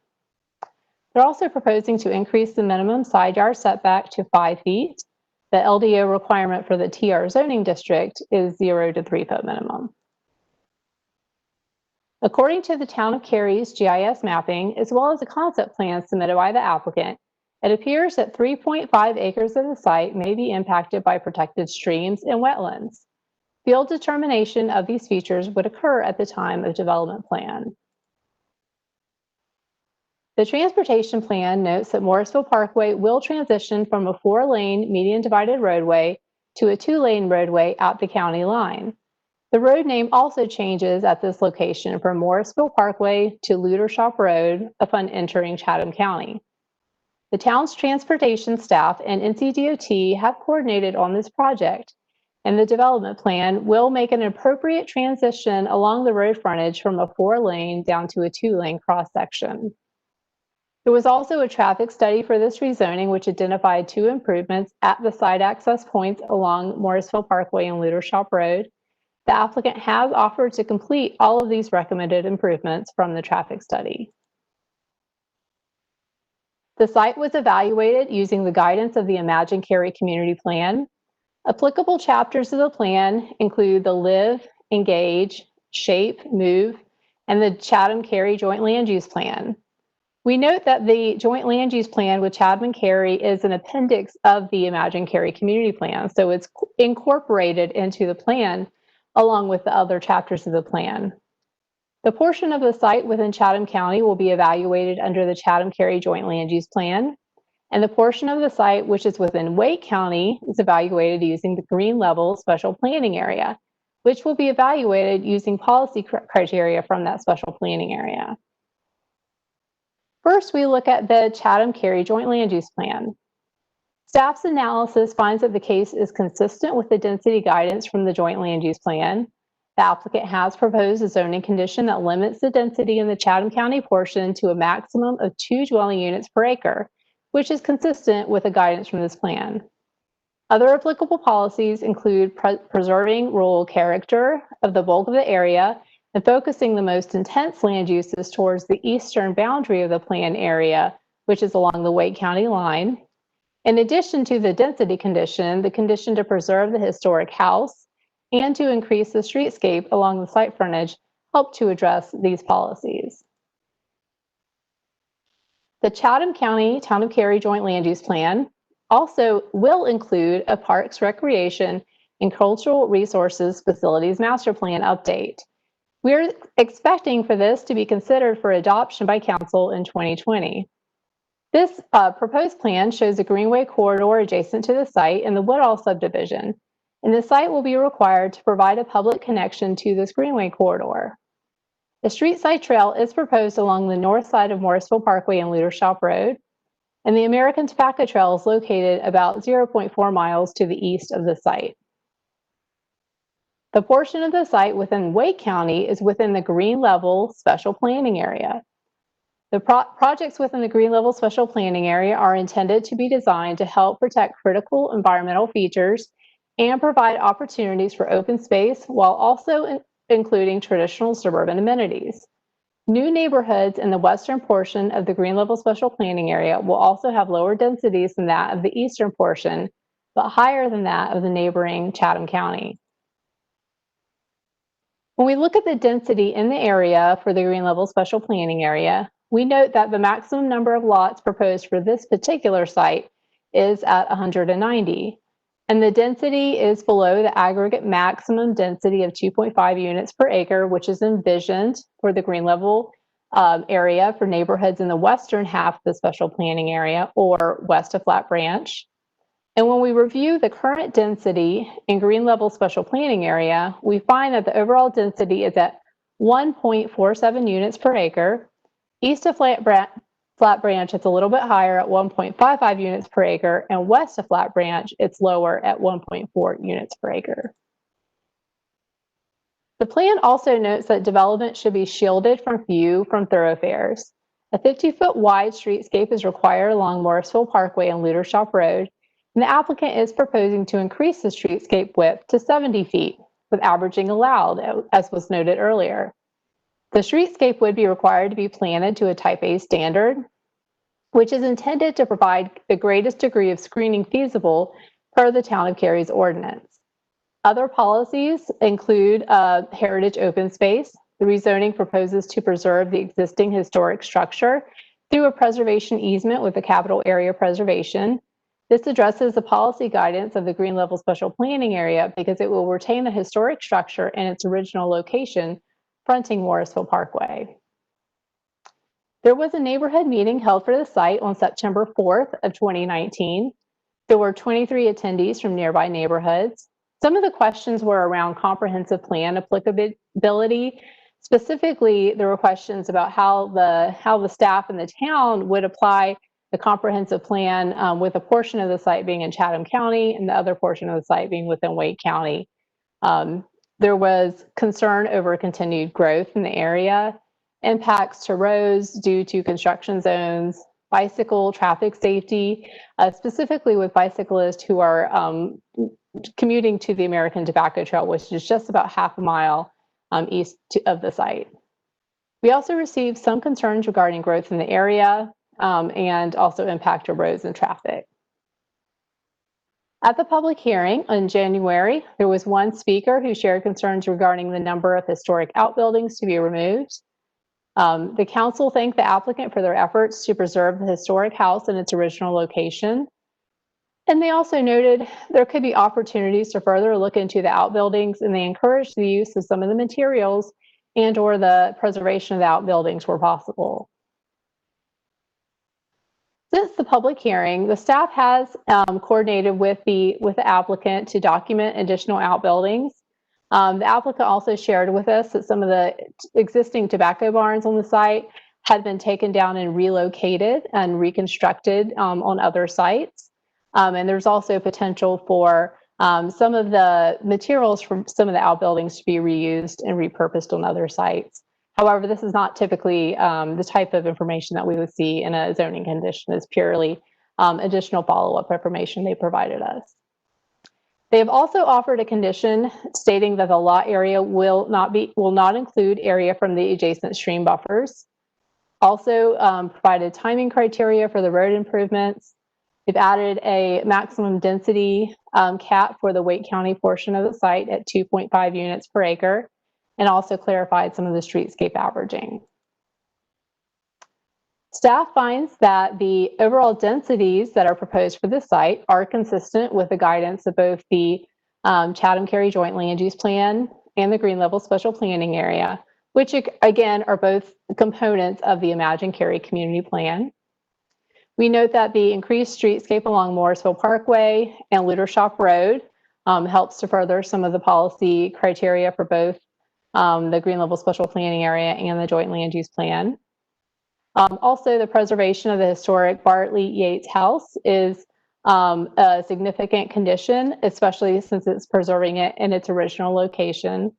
They're also proposing to increase the minimum side yard setback to 5 feet. The LDO requirement for the TR zoning district is 0 to 3 foot minimum. According to the Town of Cary's GIS mapping, as well as a concept plan submitted by the applicant, it appears that 3.5 acres of the site may be impacted by protected streams and wetlands. Field determination of these features would occur at the time of development plan. The transportation plan notes that Morrisville Parkway will transition from a 4-lane median divided roadway to a 2-lane roadway at the county line. The road name also changes at this location from Morrisville Parkway to Luter Shop Road upon entering Chatham County. The town's transportation staff and NCDOT have coordinated on this project, and the development plan will make an appropriate transition along the road frontage from a 4-lane down to a 2-lane cross-section. There was also a traffic study for this rezoning, which identified 2 improvements at the side access points along Morrisville Parkway and Luter Shop Road. The applicant has offered to complete all of these recommended improvements from the traffic study. The site was evaluated using the guidance of the Imagine Cary Community Plan. Applicable chapters of the plan include the Live, Engage, Shape, Move, and the Chatham-Cary Joint Land Use Plan. We note that the Joint Land Use Plan with Chatham-Cary is an appendix of the Imagine Cary Community Plan, so it's incorporated into the plan along with the other chapters of the plan. The portion of the site within Chatham County will be evaluated under the Chatham-Cary Joint Land Use Plan, and the portion of the site which is within Wake County is evaluated using the green level special planning area, which will be evaluated using policy criteria from that special planning area. First, we look at the Chatham-Cary Joint Land Use Plan. Staff's analysis finds that the case is consistent with the density guidance from the Joint Land Use Plan. The applicant has proposed a zoning condition that limits the density in the Chatham County portion to a maximum of 2 dwelling units per acre, which is consistent with the guidance from this plan. Other applicable policies include preserving rural character of the bulk of the area and focusing the most intense land uses towards the eastern boundary of the plan area, which is along the Wake County line. In addition to the density condition, the condition to preserve the historic house and to increase the streetscape along the site frontage help to address these policies. The Chatham County Town of Cary Joint Land Use Plan also will include a Parks, Recreation, and Cultural Resources Facilities Master Plan update. We're expecting for this to be considered for adoption by Council in 2020. This proposed plan shows a greenway corridor adjacent to the site in the Woodall subdivision, and the site will be required to provide a public connection to this greenway corridor. The street side trail is proposed along the north side of Morrisville Parkway and Ludershop Road, and the American Tobacco Trail is located about 0.4 miles to the east of the site. The portion of the site within Wake County is within the green level special planning area. The projects within the green level special planning area are intended to be designed to help protect critical environmental features and provide opportunities for open space while also including traditional suburban amenities. New neighborhoods in the western portion of the green level special planning area will also have lower densities than that of the eastern portion, but higher than that of the neighboring Chatham County. When we look at the density in the area for the green level special planning area, we note that the maximum number of lots proposed for this particular site is at 190, and the density is below the aggregate maximum density of 2.5 units per acre, which is envisioned for the green level area for neighborhoods in the western half of the special planning area or west of Flat Branch. And when we review the current density in green level special planning area, we find that the overall density is at 1.47 units per acre. East of Flat Branch, it's a little bit higher at 1.55 units per acre, and west of Flat Branch, it's lower at 1.4 units per acre. The plan also notes that development should be shielded from view from thoroughfares. A 50-foot wide streetscape is required along Morrisville Parkway and Ludershop Road, and the applicant is proposing to increase the streetscape width to 70 feet, with averaging allowed, as was noted earlier. The streetscape would be required to be planted to a Type A standard, which is intended to provide the greatest degree of screening feasible per the Town of Cary's ordinance. Other policies include heritage open space. The rezoning proposes to preserve the existing historic structure through a preservation easement with a capital area preservation. This addresses the policy guidance of the green level special planning area because it will retain the historic structure in its original location fronting Morrisville Parkway. There was a neighborhood meeting held for the site on September 4th of 2019. There were 23 attendees from nearby neighborhoods. Some of the questions were around comprehensive plan applicability. Specifically, there were questions about how the staff in the town would apply the comprehensive plan with a portion of the site being in Chatham County and the other portion of the site being within Wake County. There was concern over continued growth in the area, impacts to roads due to construction zones, bicycle traffic safety, specifically with bicyclists who are commuting to the American Tobacco Trail, which is just about half a mile east of the site. We also received some concerns regarding growth in the area and also impact to roads and traffic. At the public hearing in January, there was one speaker who shared concerns regarding the number of historic outbuildings to be removed. The council thanked the applicant for their efforts to preserve the historic house in its original location. And they also noted there could be opportunities to further look into the outbuildings, and they encouraged the use of some of the materials and or the preservation of the outbuildings where possible. Since the public hearing, the staff has coordinated with the applicant to document additional outbuildings. The applicant also shared with us that some of the existing tobacco barns on the site had been taken down and relocated and reconstructed on other sites. And there's also potential for some of the materials from some of the outbuildings to be reused and repurposed on other sites. However, this is not typically the type of information that we would see in a zoning condition. It's purely additional follow-up information they provided us. They have also offered a condition stating that the lot area will not include area from the adjacent stream buffers. Also provided timing criteria for the road improvements. They've added a maximum density cap for the Wake County portion of the site at 2.5 units per acre, and also clarified some of the streetscape averaging. Staff finds that the overall densities that are proposed for this site are consistent with the guidance of both the Chatham-Cary Joint Land Use Plan and the Green Level Special Planning Area, which again are both components of the Imagine Cary Community Plan. We note that the increased streetscape along Morrisville Parkway and Ludershop Road helps to further some of the policy criteria for both the Green Level Special Planning Area and the Joint Land Use Plan. Also, the preservation of the historic Bartely Yates house is a significant condition, especially since it's preserving it in its original location.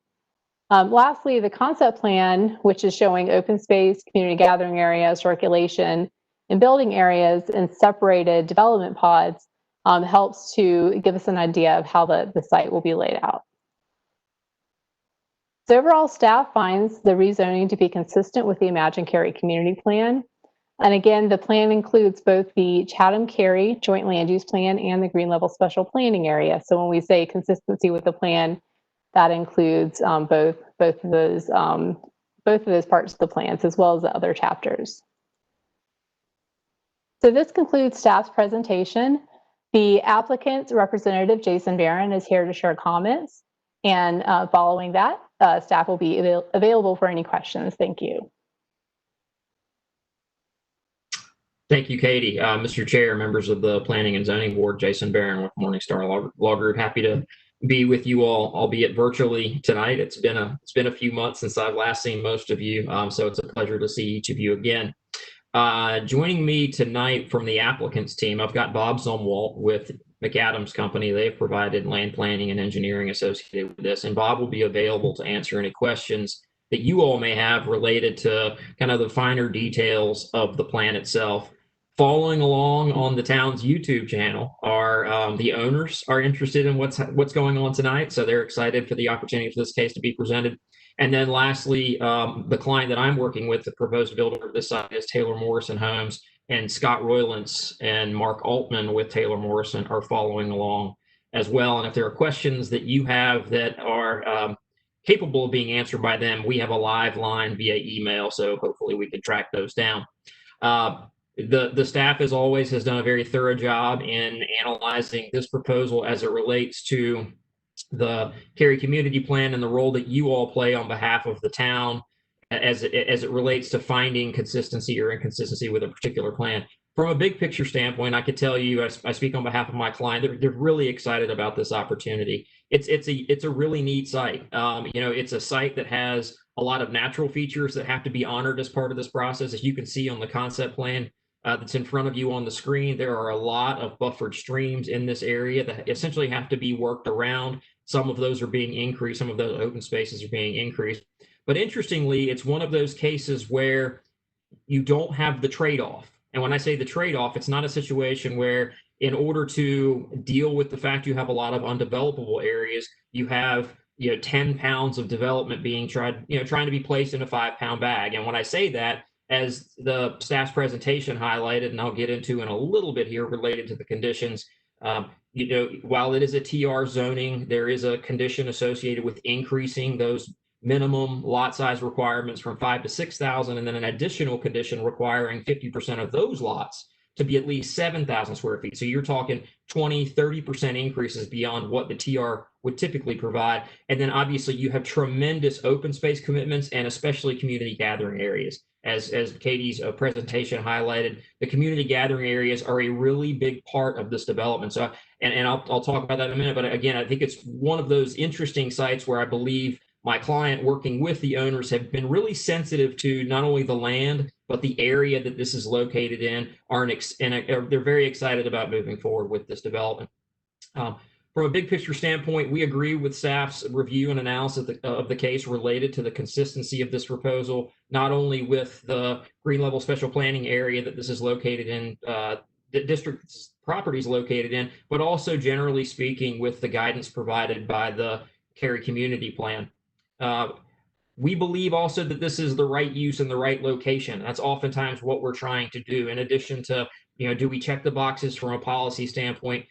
Lastly, the concept plan, which is showing open space, community gathering areas, circulation, and building areas in separated development pods, helps to give us an idea of how the site will be laid out. So overall, staff finds the rezoning to be consistent with the Imagine Cary Community Plan. And again, the plan includes both the Chatham-Cary Joint Land Use Plan and the Green Level Special Planning Area. So when we say consistency with the plan, that includes both of those parts of the plans, as well as the other chapters. So this concludes staff's presentation. The applicant's representative, Jason Barron, is here to share comments. And following that, staff will be available for any questions. Thank you. Thank you, Katie. Mr. Chair, members of the Planning and Zoning Board, Jason Barron with Morningstar Law Group. Happy to be with you all, albeit virtually tonight. It's been a few months since I've last seen most of you, so it's a pleasure to see each of you again. Joining me tonight from the applicants team, I've got Bob Zumwalt with McAdams Company. They've provided land planning and engineering associated with this, and Bob will be available to answer any questions that you all may have related to kind of the finer details of the plan itself. Following along on the town's YouTube channel are the owners are interested in what's going on tonight, so they're excited for the opportunity for this case to be presented. And then lastly, the client that I'm working with, the proposed builder of this site, is Taylor Morrison Homes, and Scott Roylance and Mark Altman with Taylor Morrison are following along as well. And if there are questions that you have that are capable of being answered by them, we have a live line via email, so hopefully we can track those down. The staff, as always, has done a very thorough job in analyzing this proposal as it relates to the Cary Community Plan and the role that you all play on behalf of the town as it relates to finding consistency or inconsistency with a particular plan. From a big picture standpoint, I could tell you, I speak on behalf of my client, they're really excited about this opportunity. It's a really neat site. It's a site that has a lot of natural features that have to be honored as part of this process. As you can see on the concept plan that's in front of you on the screen, there are a lot of buffered streams in this area that essentially have to be worked around. Some of those are being increased, some of those open spaces are being increased. But interestingly, it's one of those cases where you don't have the trade-off. And when I say the trade-off, it's not a situation where in order to deal with the fact you have a lot of undevelopable areas, you have 10 pounds of development being trying to be placed in a 5-pound bag. And when I say that, as the staff's presentation highlighted, and I'll get into in a little bit here related to the conditions, while it is a TR zoning, there is a condition associated with increasing those minimum lot size requirements from 5,000 to 6,000, and then an additional condition requiring 50% of those lots to be at least 7,000 square feet. So you're talking 20, 30% increases beyond what the TR would typically provide. And then obviously you have tremendous open space commitments and especially community gathering areas. As Katie's presentation highlighted, the community gathering areas are a really big part of this development. So, and I'll talk about that in a minute, but again, I think it's one of those interesting sites where I believe my client working with the owners have been really sensitive to not only the land, but the area that this is located in, they're very excited about moving forward with this development. From a big picture standpoint, we agree with staff's review and analysis of the case related to the consistency of this proposal, not only with the green level special planning area that this is located in, the district's properties located in, but also generally speaking with the guidance provided by the Cary Community Plan. We believe also that this is the right use in the right location. That's oftentimes what we're trying to do. In addition to, do we check the boxes from a policy standpoint?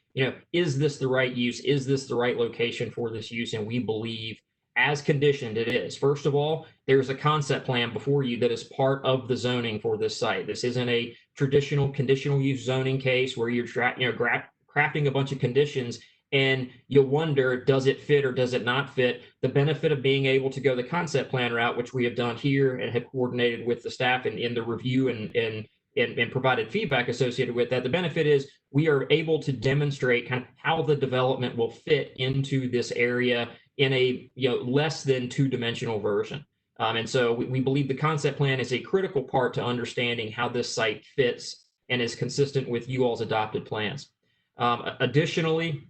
Is this the right use? Is this the right location for this use? And we believe, as conditioned, it is. First of all, there's a concept plan before you that is part of the zoning for this site. This isn't a traditional conditional use zoning case where you're crafting a bunch of conditions and you'll wonder, does it fit or does it not fit? The benefit of being able to go the concept plan route, which we have done here and have coordinated with the staff in the review and provided feedback associated with that. The benefit is we are able to demonstrate kind of how the development will fit into this area in a less than two-dimensional version. And so we believe the concept plan is a critical part to understanding how this site fits and is consistent with you all's adopted plans. Additionally,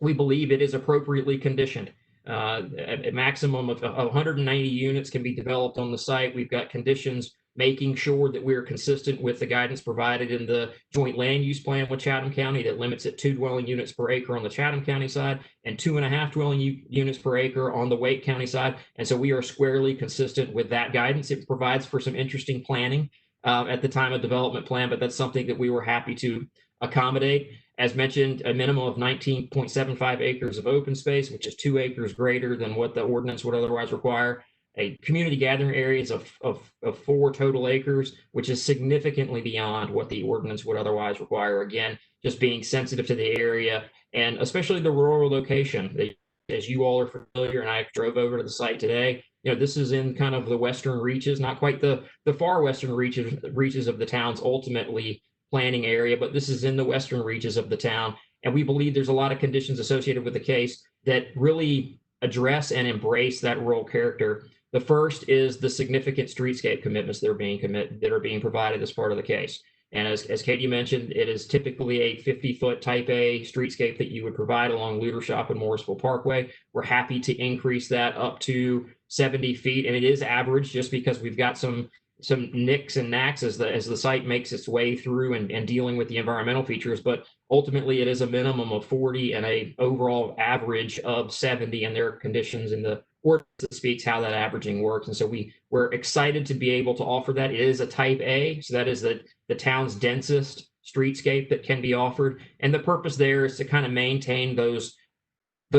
we believe it is appropriately conditioned. A maximum of 190 units can be developed on the site. We've got conditions making sure that we're consistent with the guidance provided in the joint land use plan with Chatham County that limits it 2 dwelling units per acre on the Chatham County side and 2.5 dwelling units per acre on the Wake County side. And so we are squarely consistent with that guidance. It provides for some interesting planning at the time of development plan, but that's something that we were happy to accommodate. As mentioned, a minimum of 19.75 acres of open space, which is 2 acres greater than what the ordinance would otherwise require. A community gathering areas of 4 total acres, which is significantly beyond what the ordinance would otherwise require. Again, just being sensitive to the area and especially the rural location. As you all are familiar, and I drove over to the site today, this is in kind of the western reaches, not quite the far western reaches of the town's ultimately planning area, but this is in the western reaches of the town. And we believe there's a lot of conditions associated with the case that really address and embrace that rural character. The first is the significant streetscape commitments that are being provided as part of the case. And as Katie mentioned, it is typically a 50-foot type A streetscape that you would provide along Luter Shop and Morrisville Parkway. We're happy to increase that up to 70 feet. And it is average just because we've got some nicks and knacks as the site makes its way through and dealing with the environmental features, but ultimately it is a minimum of 40 and a overall average of 70, and there are conditions in the ordinance that speaks how that averaging works. And so we're excited to be able to offer that. It is a type A, so that is the town's densest streetscape that can be offered. And the purpose there is to kind of maintain those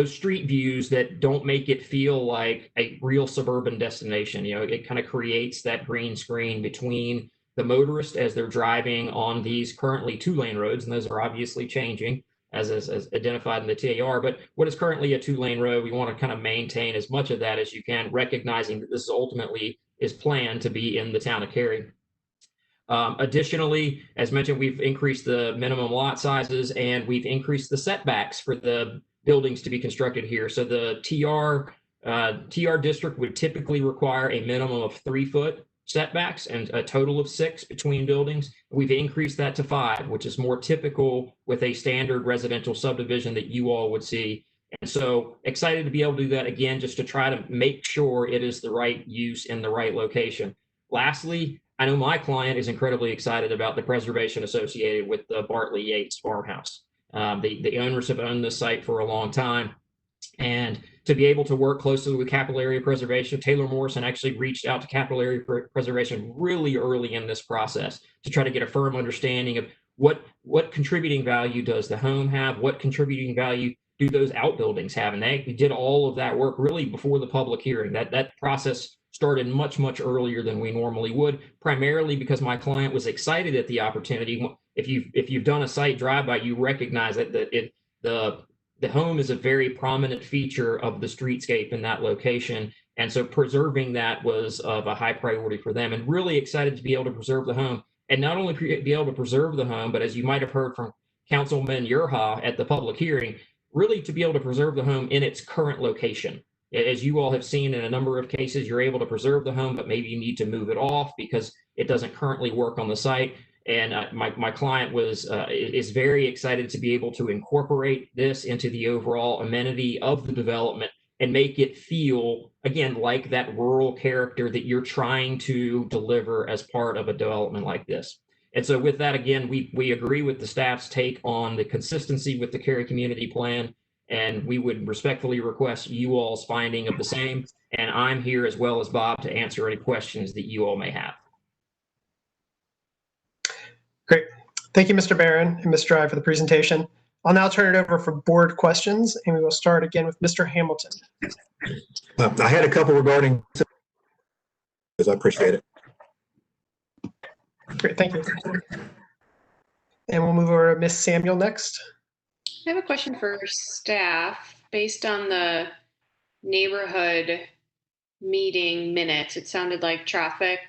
street views that don't make it feel like a real suburban destination. It kind of creates that green screen between the motorist as they're driving on these currently 2-lane roads, and those are obviously changing as identified in the TAR. But what is currently a 2-lane road, we want to kind of maintain as much of that as you can, recognizing that this ultimately is planned to be in the town of Cary. Additionally, as mentioned, we've increased the minimum lot sizes and we've increased the setbacks for the buildings to be constructed here. So the TR district would typically require a minimum of 3-foot setbacks and a total of 6 between buildings. We've increased that to 5, which is more typical with a standard residential subdivision that you all would see. And so excited to be able to do that again, just to try to make sure it is the right use in the right location. Lastly, I know my client is incredibly excited about the preservation associated with the Bartely Yates farmhouse. The owners have owned this site for a long time, and to be able to work closely with Capital Area Preservation, Taylor Morrison actually reached out to Capital Area Preservation really early in this process to try to get a firm understanding of what contributing value does the home have, what contributing value do those outbuildings have, and they did all of that work really before the public hearing. That process started much, much earlier than we normally would, primarily because my client was excited at the opportunity. If you've done a site drive-by, you recognize that the home is a very prominent feature of the streetscape in that location. And so preserving that was of a high priority for them, and really excited to be able to preserve the home, and not only be able to preserve the home, but as you might have heard from Councilman Yerha at the public hearing, really to be able to preserve the home in its current location. As you all have seen in a number of cases, you're able to preserve the home, but maybe you need to move it off because it doesn't currently work on the site. And my client is very excited to be able to incorporate this into the overall amenity of the development and make it feel, again, like that rural character that you're trying to deliver as part of a development like this. And so with that, again, we agree with the staff's take on the consistency with the Cary Community Plan, and we would respectfully request you all's finding of the same. And I'm here as well as Bob to answer any questions that you all may have. Great. Thank you, Mr. Barron and Ms. Dry, for the presentation. I'll now turn it over for board questions, and we will start again with Mr. Hamilton. I had a couple regarding, because I appreciate it. Great, thank you. And we'll move over to Ms. Samuel next. I have a question for staff. Based on the neighborhood meeting minutes, it sounded like traffic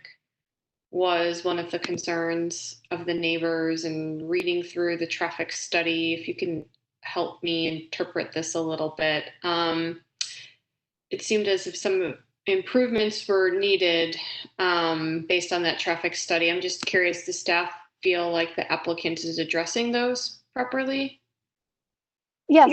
was one of the concerns of the neighbors, and reading through the traffic study, if you can help me interpret this a little bit. It seemed as if some improvements were needed based on that traffic study. I'm just curious, does staff feel like the applicant is addressing those properly? Yes,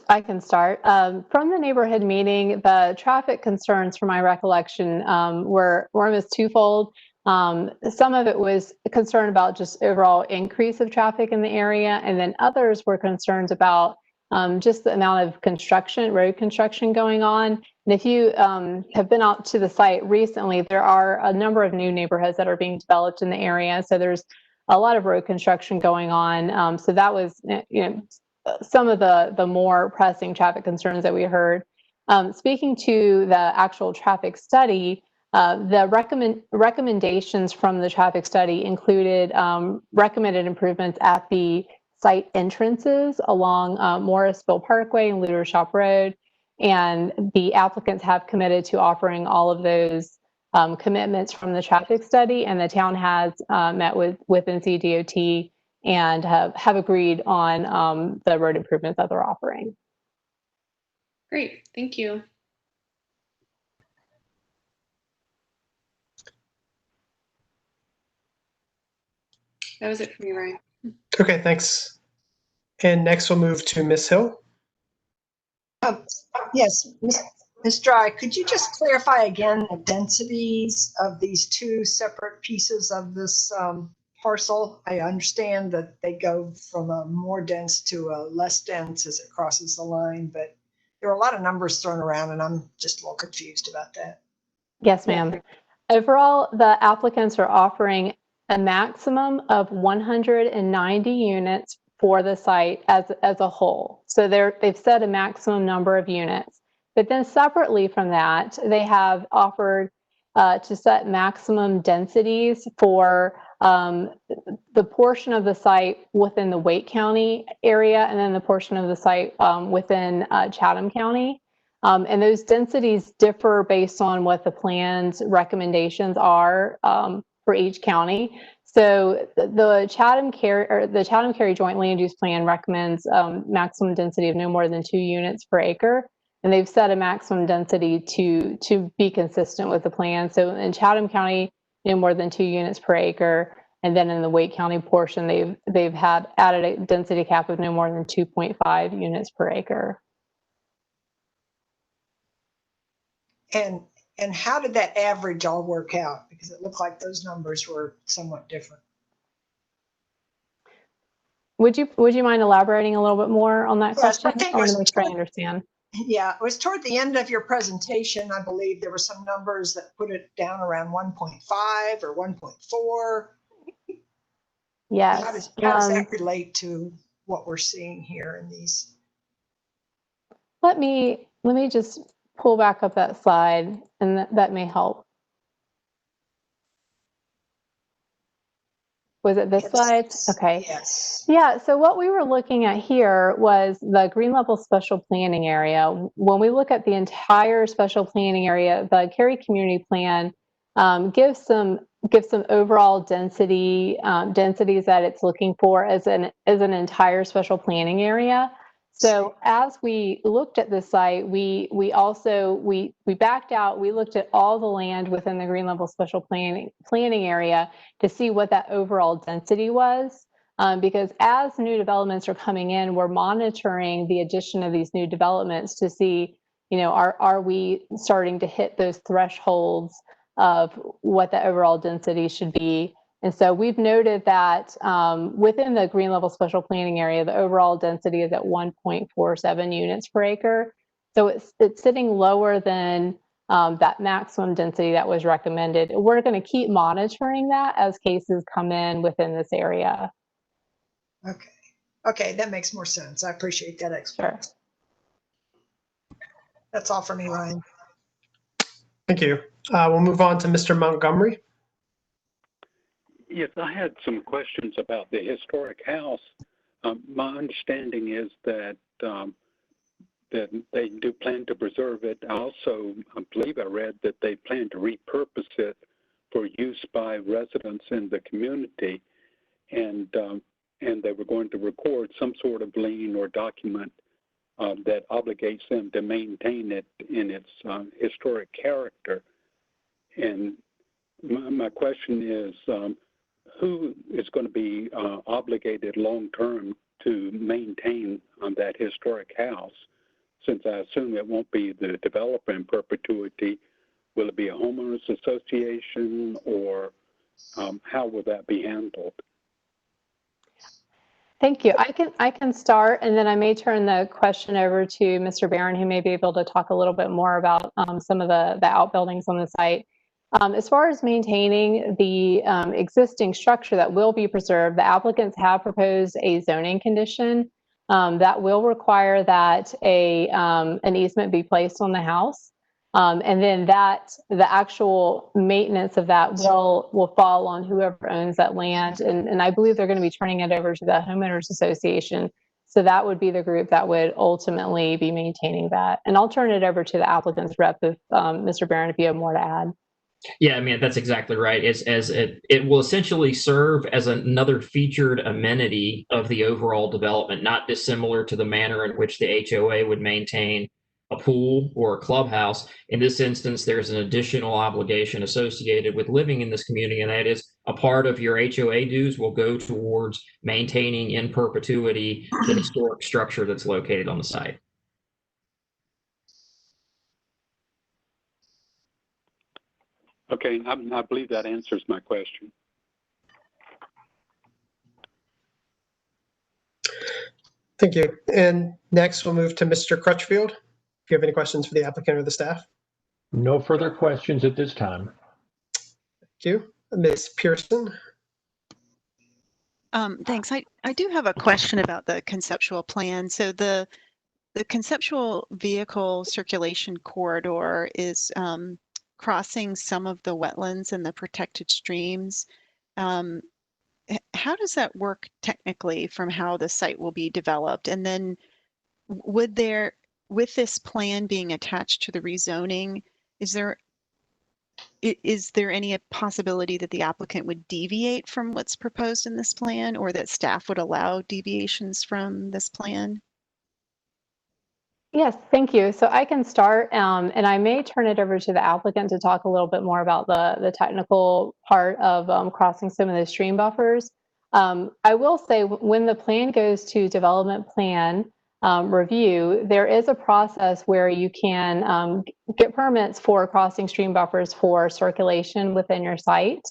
I can start. From the neighborhood meeting, the traffic concerns, from my recollection, were almost twofold. Some of it was concern about just overall increase of traffic in the area, and then others were concerns about just the amount of construction, road construction going on. And if you have been out to the site recently, there are a number of new neighborhoods that are being developed in the area. So there's a lot of road construction going on. So that was, some of the more pressing traffic concerns that we heard. Speaking to the actual traffic study, the recommendations from the traffic study included recommended improvements at the site entrances along Morrisville Parkway and Luther Shop Road. And the applicants have committed to offering all of those commitments from the traffic study, and the town has met with NCDOT and have agreed on the road improvements that they're offering. Great, thank you. That was it for me, Ryan. Okay, thanks. And next we'll move to Ms. Hill. Yes, Ms. Dry, could you just clarify again the densities of these two separate pieces of this parcel? I understand that they go from a more dense to a less dense as it crosses the line, but there are a lot of numbers thrown around and I'm just a little confused about that. Yes, ma'am. Overall, the applicants are offering a maximum of 190 units for the site as a whole. So they've set a maximum number of units. But then separately from that, they have offered to set maximum densities for the portion of the site within the Wake County area, and then the portion of the site within Chatham County. And those densities differ based on what the plan's recommendations are for each county. So the Chatham-Cary Joint Land Use Plan recommends maximum density of no more than 2 units per acre. And they've set a maximum density to be consistent with the plan. So in Chatham County, no more than 2 units per acre. And then in the Wake County portion, they've had added a density cap of no more than 2.5 units per acre. And how did that average all work out? Because it looked like those numbers were somewhat different. Would you mind elaborating a little bit more on that question? I want to make sure I understand. Yeah, it was toward the end of your presentation. I believe there were some numbers that put it down around 1.5 or 1.4. Yes. How does that relate to what we're seeing here in these? Let me just pull back up that slide, and that may help. Was it this slide? Okay. Yes. Yeah, so what we were looking at here was the green level special planning area. When we look at the entire special planning area, the Cary Community Plan gives some overall densities that it's looking for as an entire special planning area. So as we looked at this site, we backed out. We looked at all the land within the green level special planning area to see what that overall density was. Because as new developments are coming in, we're monitoring the addition of these new developments to see, are we starting to hit those thresholds of what the overall density should be. And so we've noted that within the green level special planning area, the overall density is at 1.47 units per acre. So it's sitting lower than that maximum density that was recommended. We're going to keep monitoring that as cases come in within this area. Okay. Okay, that makes more sense. I appreciate that explanation. Sure. That's all for me, Ryan. Thank you. We'll move on to Mr. Montgomery. Yes, I had some questions about the historic house. My understanding is that that they do plan to preserve it. I believe I read that they plan to repurpose it for use by residents in the community, and they were going to record some sort of lien or document that obligates them to maintain it in its historic character. And my question is, who is going to be obligated long-term to maintain that historic house? Since I assume it won't be the developer in perpetuity, will it be a homeowners association, or how will that be handled? Thank you. I can start, and then I may turn the question over to Mr. Barron, who may be able to talk a little bit more about some of the outbuildings on the site. As far as maintaining the existing structure that will be preserved, the applicants have proposed a zoning condition that will require that an easement be placed on the house. And then the actual maintenance of that will fall on whoever owns that land. And I believe they're going to be turning it over to the homeowners association. So that would be the group that would ultimately be maintaining that. And I'll turn it over to the applicant's rep, if Mr. Barron, if you have more to add. Yeah, I mean, that's exactly right. It will essentially serve as another featured amenity of the overall development, not dissimilar to the manner in which the HOA would maintain a pool or a clubhouse. In this instance, there's an additional obligation associated with living in this community, and that is a part of your HOA dues will go towards maintaining in perpetuity the historic structure that's located on the site. Okay, I believe that answers my question. Thank you. And next, we'll move to Mr. Crutchfield. If you have any questions for the applicant or the staff. No further questions at this time. Thank you. Ms. Pearson. Thanks. I do have a question about the conceptual plan. So the conceptual vehicle circulation corridor is crossing some of the wetlands and the protected streams. How does that work technically from how the site will be developed? And then with this plan being attached to the rezoning, is there any possibility that the applicant would deviate from what's proposed in this plan, or that staff would allow deviations from this plan? Yes, thank you. So I can start, and I may turn it over to the applicant to talk a little bit more about the technical part of crossing some of the stream buffers. I will say when the plan goes to development plan review, there is a process where you can get permits for crossing stream buffers for circulation within your site.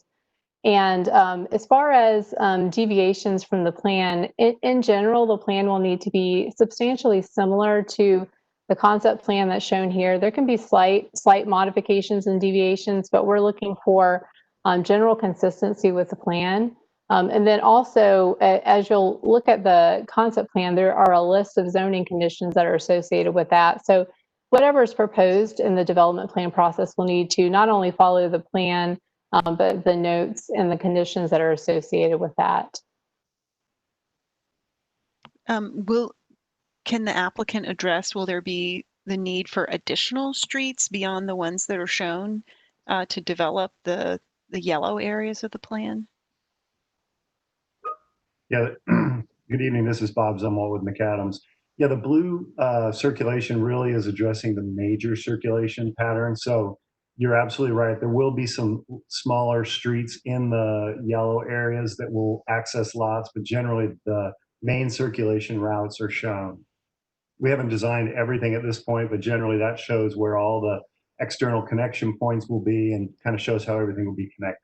And as far as deviations from the plan, in general, the plan will need to be substantially similar to the concept plan that's shown here. There can be slight modifications and deviations, but we're looking for general consistency with the plan. And then also, as you'll look at the concept plan, there are a list of zoning conditions that are associated with that. So whatever is proposed in the development plan process will need to not only follow the plan, but the notes and the conditions that are associated with that. Can the applicant address, will there be the need for additional streets beyond the ones that are shown to develop the yellow areas of the plan? Yeah, good evening. This is Bob Zumwalt with McAdams. Yeah, the blue circulation really is addressing the major circulation pattern. So you're absolutely right. There will be some smaller streets in the yellow areas that will access lots, but generally the main circulation routes are shown. We haven't designed everything at this point, but generally that shows where all the external connection points will be and kind of shows how everything will be connected.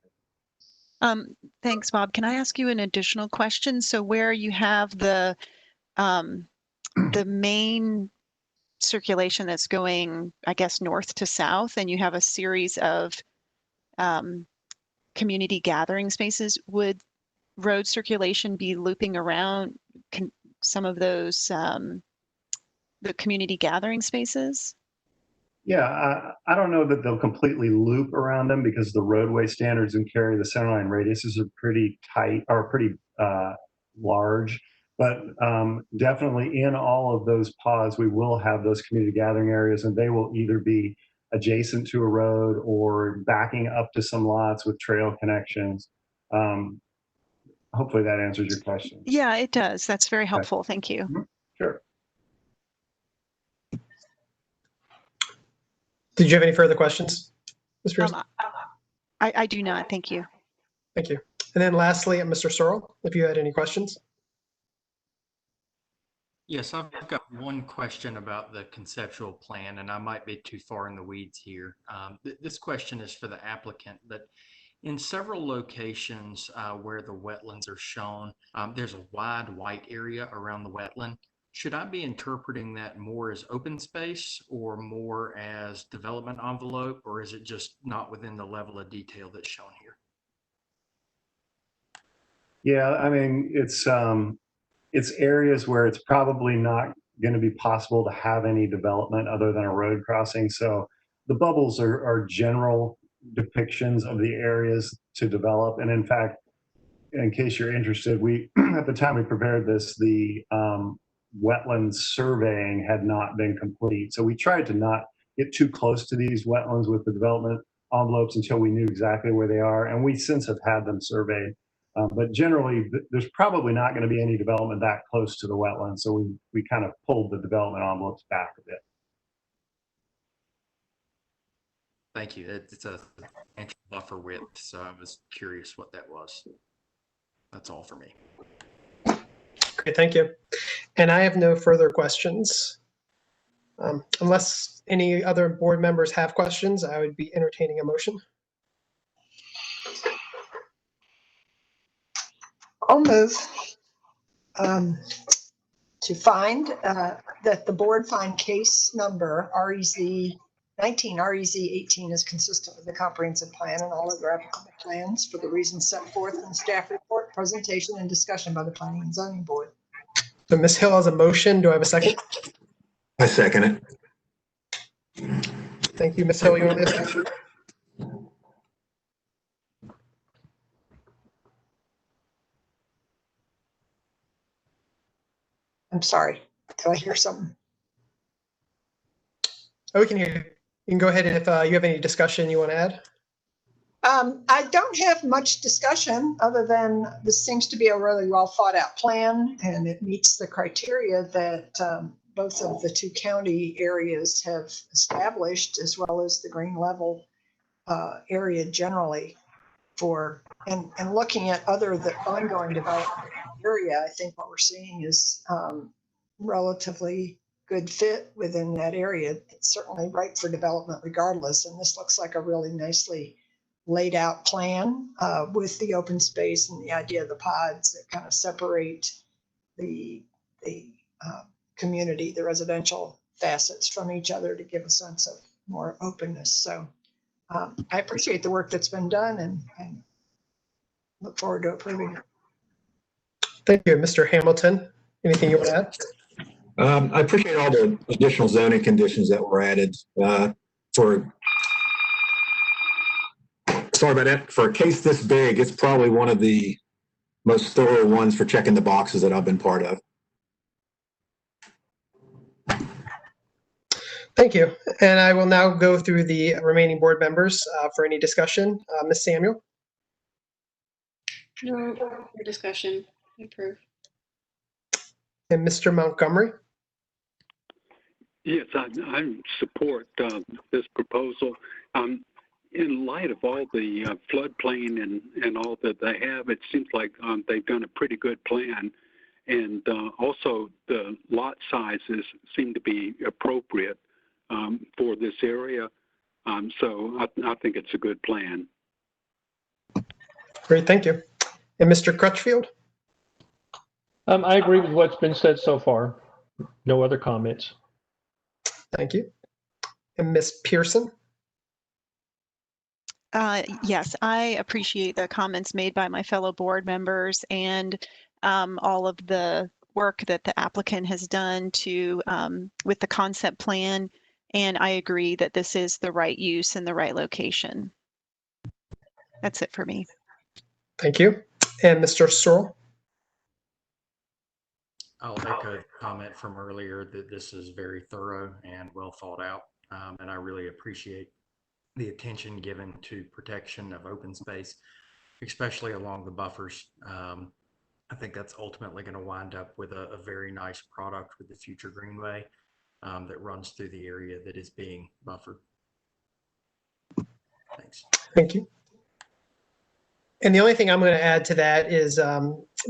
Thanks, Bob. Can I ask you an additional question? So where you have the main circulation that's going, I guess, north to south, and you have a series of community gathering spaces, would road circulation be looping around some of those the community gathering spaces? Yeah, I don't know that they'll completely loop around them because the roadway standards in Cary, the centerline radiuses are pretty tight or pretty large. But definitely in all of those pods, we will have those community gathering areas, and they will either be adjacent to a road or backing up to some lots with trail connections. Hopefully that answers your question. Yeah, it does. That's very helpful. Thank you. Mm-hmm. Sure. Did you have any further questions, Ms. Pearson? I do not. Thank you. Thank you. And then lastly, Mr. Searle, if you had any questions. Yes, I've got one question about the conceptual plan, and I might be too far in the weeds here. This question is for the applicant, but in several locations where the wetlands are shown, there's a wide white area around the wetland. Should I be interpreting that more as open space or more as development envelope, or is it just not within the level of detail that's shown here? Yeah, I mean, it's areas where it's probably not going to be possible to have any development other than a road crossing. So the bubbles are general depictions of the areas to develop. And in fact, in case you're interested, we at the time we prepared this, the wetlands surveying had not been complete. So we tried to not get too close to these wetlands with the development envelopes until we knew exactly where they are. And we since have had them surveyed. But generally, there's probably not going to be any development that close to the wetlands. So we kind of pulled the development envelopes back a bit. Thank you. It's a buffer width, so I was curious what that was. That's all for me. Great, thank you. And I have no further questions. Unless any other board members have questions, I would be entertaining a motion. I'll move to find that the board find case number REZ 19, REZ 18 is consistent with the comprehensive plan and all other applicable plans for the reasons set forth in the staff report, presentation, and discussion by the Planning and Zoning Board. So Ms. Hill has a motion. Do I have a second? I second it. Thank you, Ms. Hill. You want to second? I'm sorry. Do I hear something? Oh, we can hear you. You can go ahead, and if you have any discussion you want to add. I don't have much discussion other than this seems to be a really well thought out plan, and it meets the criteria that both of the two county areas have established, as well as the green level area generally for, and looking at the ongoing development area, I think what we're seeing is relatively good fit within that area. It's certainly right for development regardless. And this looks like a really nicely laid out plan with the open space and the idea of the pods that kind of separate the community, the residential facets from each other to give a sense of more openness. So I appreciate the work that's been done and look forward to approving it. Thank you. Mr. Hamilton, anything you want to add? I appreciate all the additional zoning conditions that were added for sorry about that. For a case this big, it's probably one of the most thorough ones for checking the boxes that I've been part of. Thank you. And I will now go through the remaining board members for any discussion. Ms. Samuel, No discussion. I approve. and Mr. Montgomery. Yes, I support this proposal. In light of all the floodplain and all that they have, it seems like they've done a pretty good plan. And also the lot sizes seem to be appropriate for this area. So I think it's a good plan. Great, thank you. And Mr. Crutchfield? I agree with what's been said so far. No other comments. Thank you. And Ms. Pearson? Yes, I appreciate the comments made by my fellow board members and all of the work that the applicant has done to with the concept plan. And I agree that this is the right use and the right location. That's it for me. Thank you. And Mr. Searle? I'll echo the comment from earlier that this is very thorough and well thought out. And I really appreciate the attention given to protection of open space, especially along the buffers. I think that's ultimately going to wind up with a very nice product with the future greenway that runs through the area that is being buffered. Thanks. Thank you. And the only thing I'm going to add to that is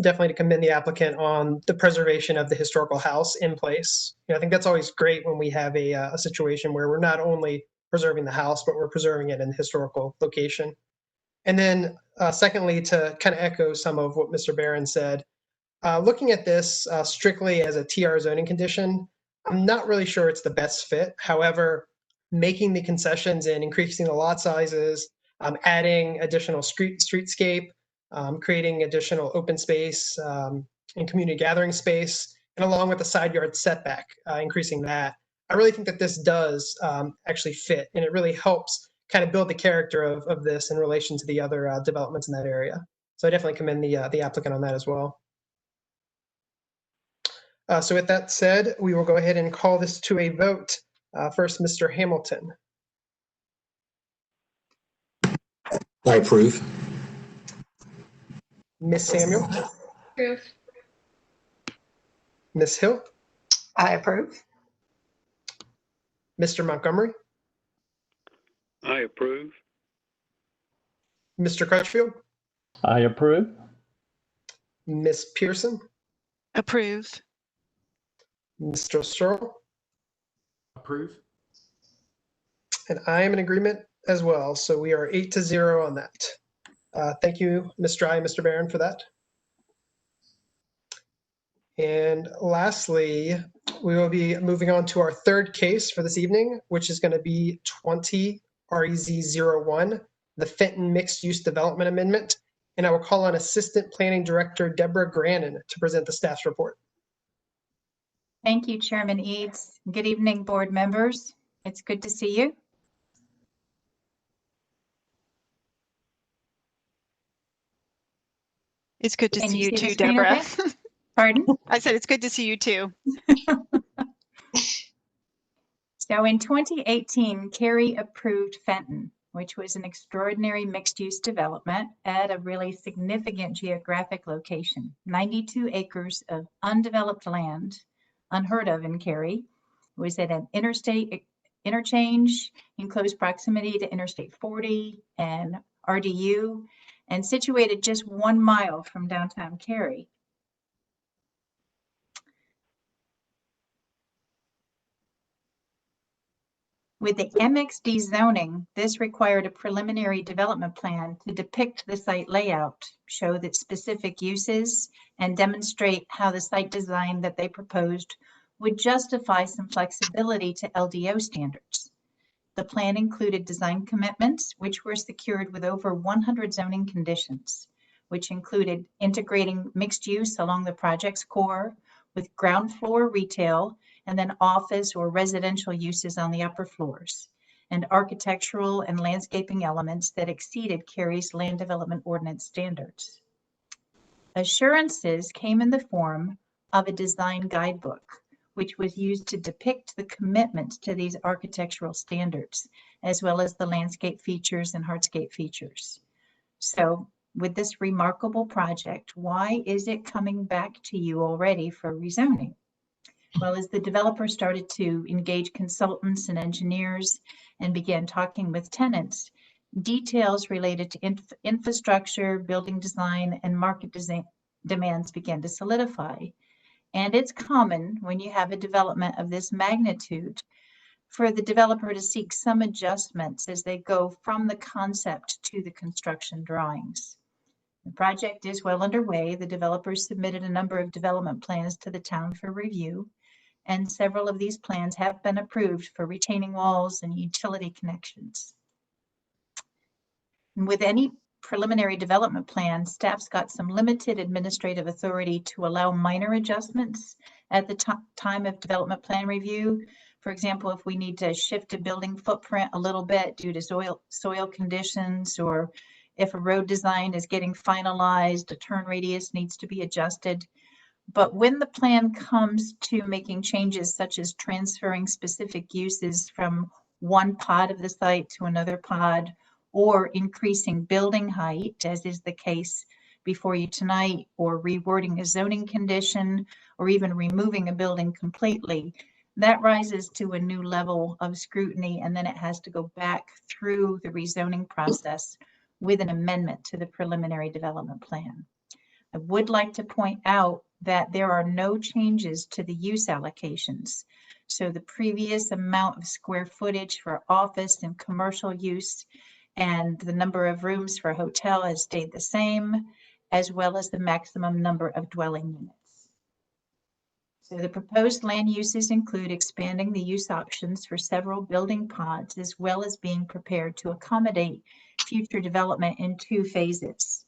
definitely to commend the applicant on the preservation of the historical house in place. I think that's always great when we have a situation where we're not only preserving the house, but we're preserving it in the historical location. And then secondly, to kind of echo some of what Mr. Barron said, looking at this strictly as a TR zoning condition, I'm not really sure it's the best fit. However, making the concessions and increasing the lot sizes, adding additional streetscape, creating additional open space and community gathering space, and along with the side yard setback, increasing that. I really think that this does actually fit, and it really helps kind of build the character of this in relation to the other developments in that area. So I definitely commend the applicant on that as well. So with that said, we will go ahead and call this to a vote. First, Mr. Hamilton. I approve. Ms. Samuel. Approve. Ms. Hill. I approve. Mr. Montgomery. I approve. Mr. Crutchfield. I approve. Ms. Pearson. Approve. Mr. Searle. Approve. And I am in agreement as well. So we are 8-0 on that. Thank you, Ms. Dry and Mr. Barron, for that. And lastly, we will be moving on to our third case for this evening, which is going to be 20 REZ01, the Fenton Mixed Use Development Amendment. And I will call on Assistant Planning Director Deborah Grannon to present the staff's report. Thank you, Chairman Yates. Good evening, board members. It's good to see you. It's good to Can see you you see the too, screen Deborah. okay? Pardon? I said it's good to see you too. So in 2018, Cary approved Fenton, which was an extraordinary mixed-use development at a really significant geographic location, 92 acres of undeveloped land, unheard of in Cary. It was at an interstate interchange in close proximity to Interstate 40 and RDU, and situated just 1 mile from downtown Cary. With the MXD zoning, this required a preliminary development plan to depict the site layout, show that specific uses, and demonstrate how the site design that they proposed would justify some flexibility to LDO standards. The plan included design commitments, which were secured with over 100 zoning conditions, which included integrating mixed use along the project's core with ground floor retail and then office or residential uses on the upper floors, and architectural and landscaping elements that exceeded Cary's land development ordinance standards. Assurances came in the form of a design guidebook, which was used to depict the commitments to these architectural standards, as well as the landscape features and hardscape features. So with this remarkable project, why is it coming back to you already for rezoning? Well, as the developer started to engage consultants and engineers and began talking with tenants, details related to infrastructure, building design, and market demands began to solidify. And it's common when you have a development of this magnitude for the developer to seek some adjustments as they go from the concept to the construction drawings. The project is well underway. The developers submitted a number of development plans to the town for review, and several of these plans have been approved for retaining walls and utility connections. And with any preliminary development plan, staff's got some limited administrative authority to allow minor adjustments at the time of development plan review. For example, if we need to shift a building footprint a little bit due to soil conditions, or if a road design is getting finalized, a turn radius needs to be adjusted. But when the plan comes to making changes such as transferring specific uses from one pod of the site to another pod, or increasing building height, as is the case before you tonight, or rewording a zoning condition, or even removing a building completely, that rises to a new level of scrutiny, and then it has to go back through the rezoning process with an amendment to the preliminary development plan. I would like to point out that there are no changes to the use allocations. So the previous amount of square footage for office and commercial use and the number of rooms for hotel has stayed the same, as well as the maximum number of dwelling units. So the proposed land uses include expanding the use options for several building pods, as well as being prepared to accommodate future development in 2 phases.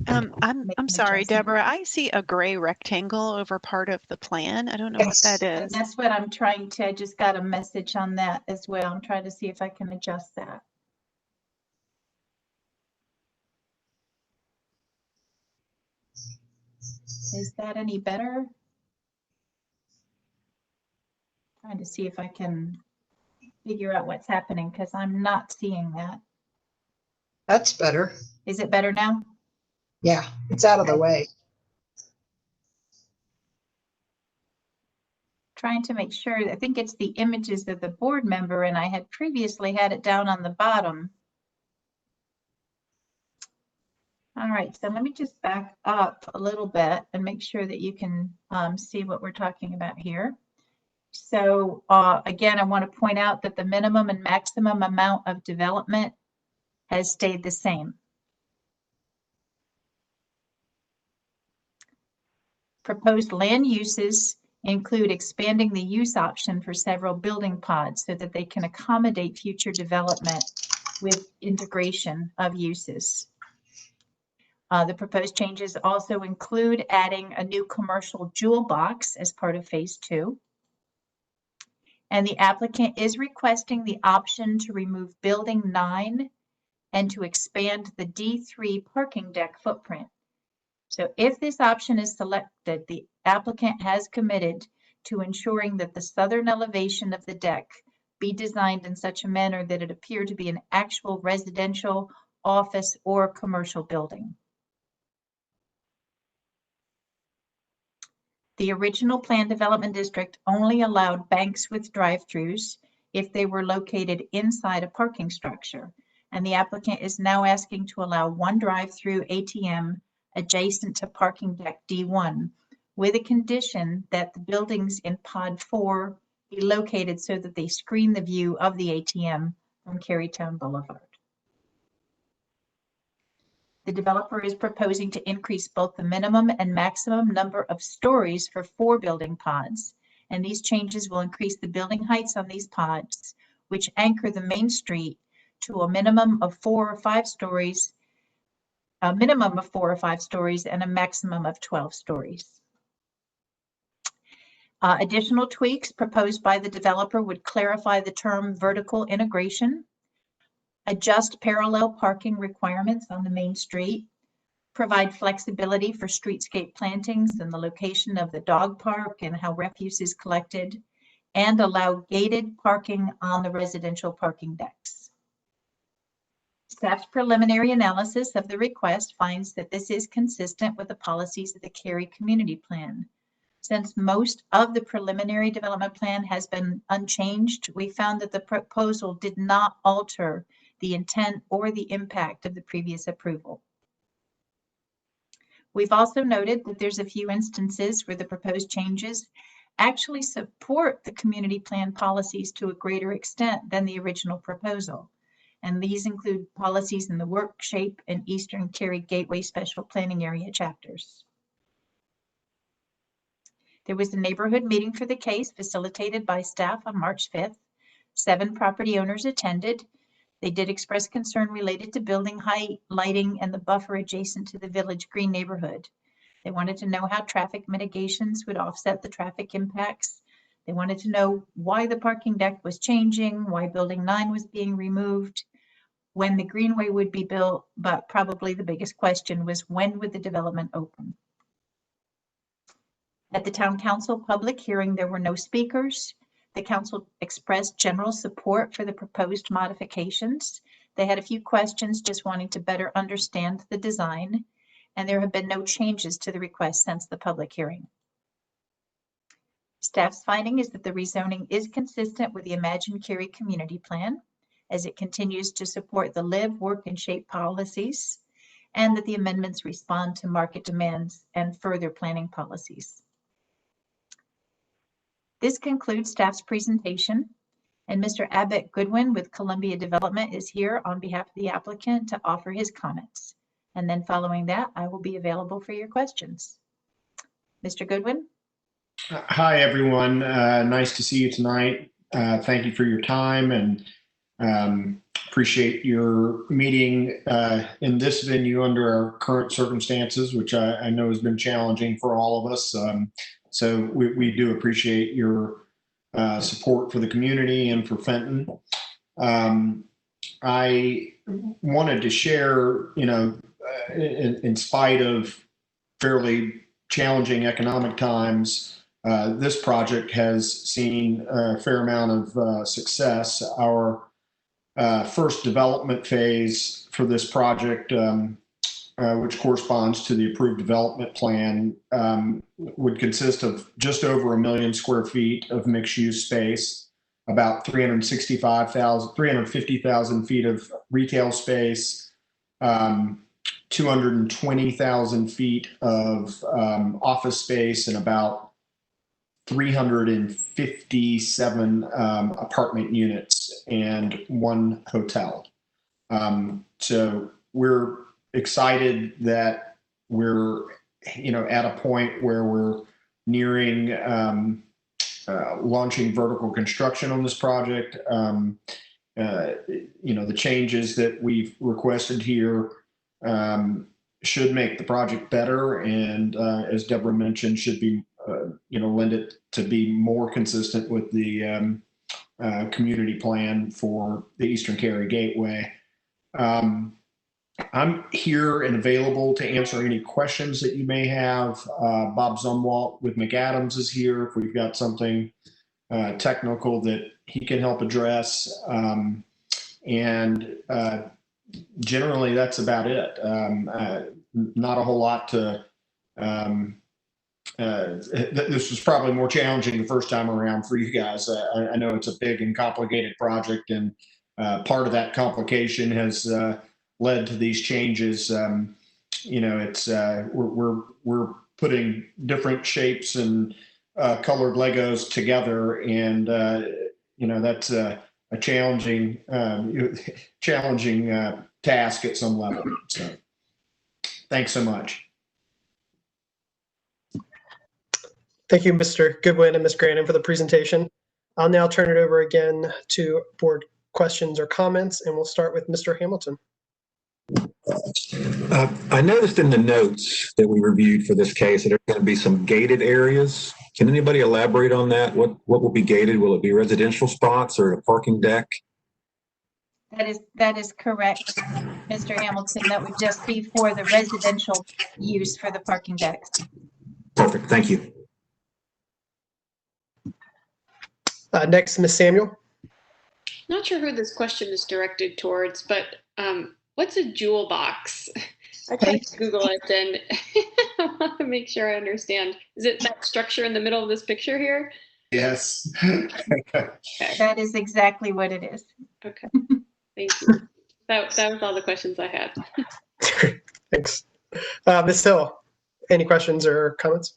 I'm sorry, Deborah. I see a gray rectangle over part of the plan. I don't know what that is. That's what I'm trying to, I just got a message on that as well. I'm trying to see if I can adjust that. Is that any better? Trying to see if I can figure out what's happening because I'm not seeing that. That's better. Is it better now? Yeah, it's out of the way. Trying to make sure, I think it's the images of the board member, and I had previously had it down on the bottom. All right, so let me just back up a little bit and make sure that you can see what we're talking about here. So again, I want to point out that the minimum and maximum amount of development has stayed the same. Proposed land uses include expanding the use option for several building pods so that they can accommodate future development with integration of uses. The proposed changes also include adding a new commercial jewel box as part of phase 2. And the applicant is requesting the option to remove building 9 and to expand the D3 parking deck footprint. So if this option is selected, the applicant has committed to ensuring that the southern elevation of the deck be designed in such a manner that it appear to be an actual residential, office, or commercial building. The original planned development district only allowed banks with drive-throughs if they were located inside a parking structure. And the applicant is now asking to allow one drive-through ATM adjacent to parking deck D1 with a condition that the buildings in pod 4 be located so that they screen the view of the ATM from Carytown Boulevard. The developer is proposing to increase both the minimum and maximum number of stories for 4 building pods. And these changes will increase the building heights on these pods, which anchor the main street to a minimum of 4 or 5 stories, a minimum of 4 or 5 stories, and a maximum of 12 stories. Additional tweaks proposed by the developer would clarify the term vertical integration, adjust parallel parking requirements on the main street, provide flexibility for streetscape plantings and the location of the dog park and how refuse is collected, and allow gated parking on the residential parking decks. Staff's preliminary analysis of the request finds that this is consistent with the policies of the Cary Community Plan. Since most of the preliminary development plan has been unchanged, we found that the proposal did not alter the intent or the impact of the previous approval. We've also noted that there's a few instances where the proposed changes actually support the community plan policies to a greater extent than the original proposal. And these include policies in the work, shape, and Eastern Cary Gateway Special Planning Area chapters. There was a neighborhood meeting for the case facilitated by staff on March 5th. 7 property owners attended. They did express concern related to building height, lighting, and the buffer adjacent to the Village Green neighborhood. They wanted to know how traffic mitigations would offset the traffic impacts. They wanted to know why the parking deck was changing, why Building 9 was being removed, when the greenway would be built, but probably the biggest question was when would the development open? At the Town Council public hearing, there were no speakers. The council expressed general support for the proposed modifications. They had a few questions just wanting to better understand the design, and there have been no changes to the request since the public hearing. Staff's finding is that the rezoning is consistent with the Imagine Cary Community Plan, as it continues to support the live, work, and shape policies, and that the amendments respond to market demands and further planning policies. This concludes staff's presentation, and Mr. Abbott Goodwin with Columbia Development is here on behalf of the applicant to offer his comments. And then following that, I will be available for your questions. Mr. Goodwin? Hi, everyone. Nice to see you tonight. Thank you for your time, and appreciate your meeting in this venue under our current circumstances, which I know has been challenging for all of us. So we do appreciate your support for the community and for Fenton. I wanted to share, in spite of fairly challenging economic times, this project has seen a fair amount of success. Our first development phase for this project, which corresponds to the approved development plan, would consist of just over 1 million square feet of mixed-use space, about 350,000 feet of retail space, 220,000 feet of office space, and about 357 apartment units and 1 hotel. So we're excited that we're, at a point where we're nearing launching vertical construction on this project. The changes that we've requested here should make the project better, and as Deborah mentioned, should be lend it to be more consistent with the community plan for the Eastern Cary Gateway. I'm here and available to answer any questions that you may have. Bob Zumwalt with McAdams is here if we've got something technical that he can help address. Generally, that's about it. Not a whole lot to this was probably more challenging the first time around for you guys. I know it's a big and complicated project, and part of that complication has led to these changes. It's we're putting different shapes and colored Legos together, and that's a challenging task at some level. So, thanks so much. Thank you, Mr. Goodwin and Ms. Grannon, for the presentation. I'll now turn it over again to board questions or comments, and we'll start with Mr. Hamilton. I noticed in the notes that we reviewed for this case that there are going to be some gated areas Can anybody elaborate on that? What will be gated? Will it be residential spots or a parking deck? That is correct, Mr. Hamilton. That would just be for the residential use for the parking decks. Perfect. Thank you. Next, Ms. Samuel. Not sure who this question is directed towards, but what's a jewel box? I tried to Google it and I want to make sure I understand. Is it that structure in the middle of this picture here? Yes. Okay. That is exactly what it is. Okay. Thank you. That was all the questions I had. Thanks. Ms. Hill, any questions or comments?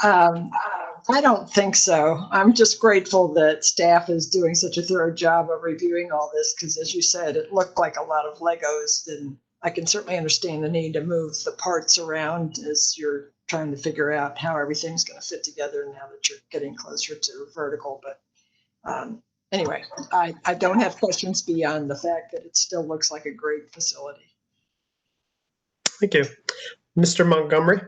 I don't think so. I'm just grateful that staff is doing such a thorough job of reviewing all this because, as you said, it looked like a lot of Legos, and I can certainly understand the need to move the parts around as you're trying to figure out how everything's going to fit together now that you're getting closer to vertical. But anyway, I don't have questions beyond the fact that it still looks like a great facility. Thank you. Mr. Montgomery.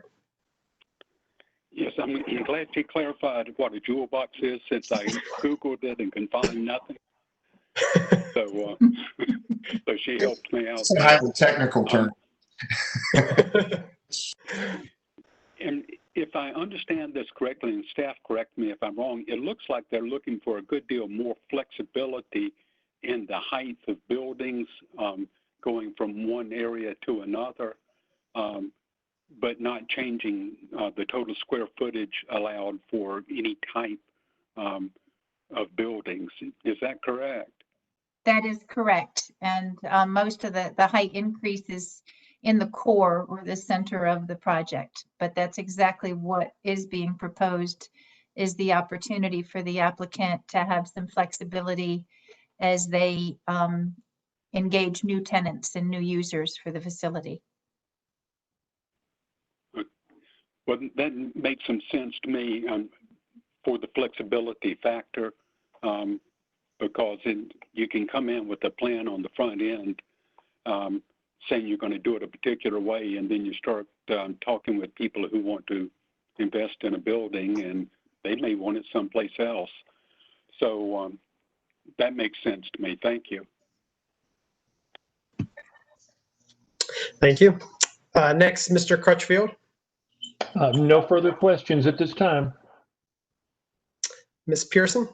Yes, I'm glad she clarified what a jewel box is, since I Googled it and can find nothing. So, so she helped me out. It's a highly technical term. And if I understand this correctly, and staff correct me if I'm wrong, it looks like they're looking for a good deal more flexibility in the height of buildings, going from one area to another. But not changing the total square footage allowed for any type of buildings. Is that correct? That is correct. And most of the height increase is in the core or the center of the project. But that's exactly what is being proposed, is the opportunity for the applicant to have some flexibility as they engage new tenants and new users for the facility. Well, that makes some sense to me for the flexibility factor, because you can come in with a plan on the front end saying you're going to do it a particular way, and then you start talking with people who want to invest in a building, and they may want it someplace else. So that makes sense to me. Thank you. Thank you. Next, Mr. Crutchfield. No further questions at this time. Ms. Pearson.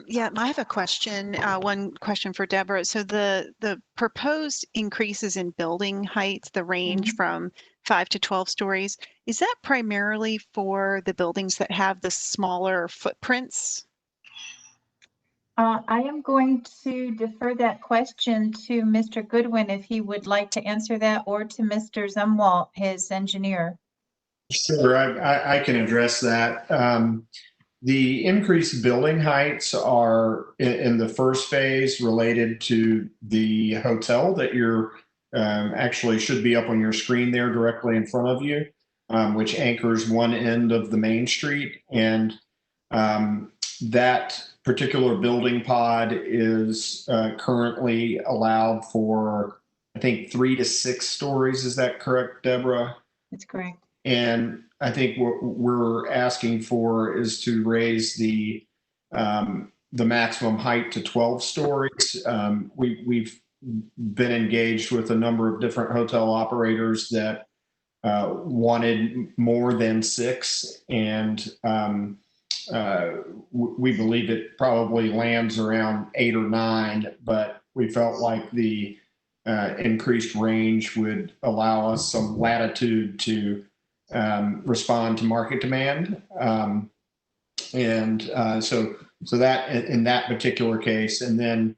Yeah, I have a question. One question for Deborah. So the proposed increases in building heights, the range from 5 to 12 stories, is that primarily for the buildings that have the smaller footprints? I am going to defer that question to Mr. Goodwin if he would like to answer that, or to Mr. Zumwalt, his engineer. Sure, I can address that. The increased building heights are in the first phase related to the hotel that you're actually should be up on your screen there directly in front of you, which anchors one end of the main street. And that particular building pod is currently allowed for, I think, 3 to 6 stories. Is that correct, Deborah? That's correct. And I think what we're asking for is to raise the maximum height to 12 stories. We've been engaged with a number of different hotel operators that wanted more than 6, and we believe it probably lands around 8 or 9, but we felt like the increased range would allow us some latitude to respond to market demand. So that in that particular case, and then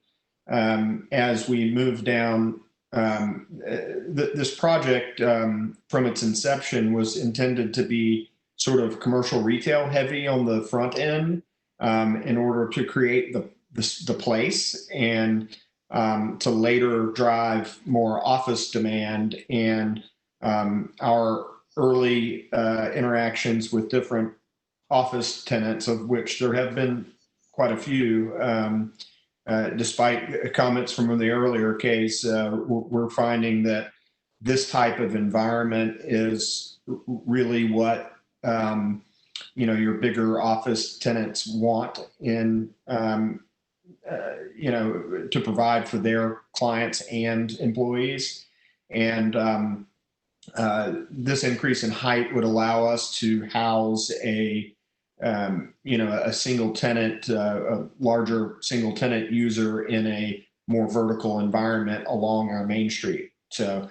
as we move down, this project from its inception was intended to be sort of commercial retail heavy on the front end in order to create the place, and to later drive more office demand. And our early interactions with different office tenants, of which there have been quite a few, despite comments from the earlier case, we're finding that this type of environment is really what your bigger office tenants want in, to provide for their clients and employees. And this increase in height would allow us to house a single tenant, a larger single tenant user in a more vertical environment along our main street. So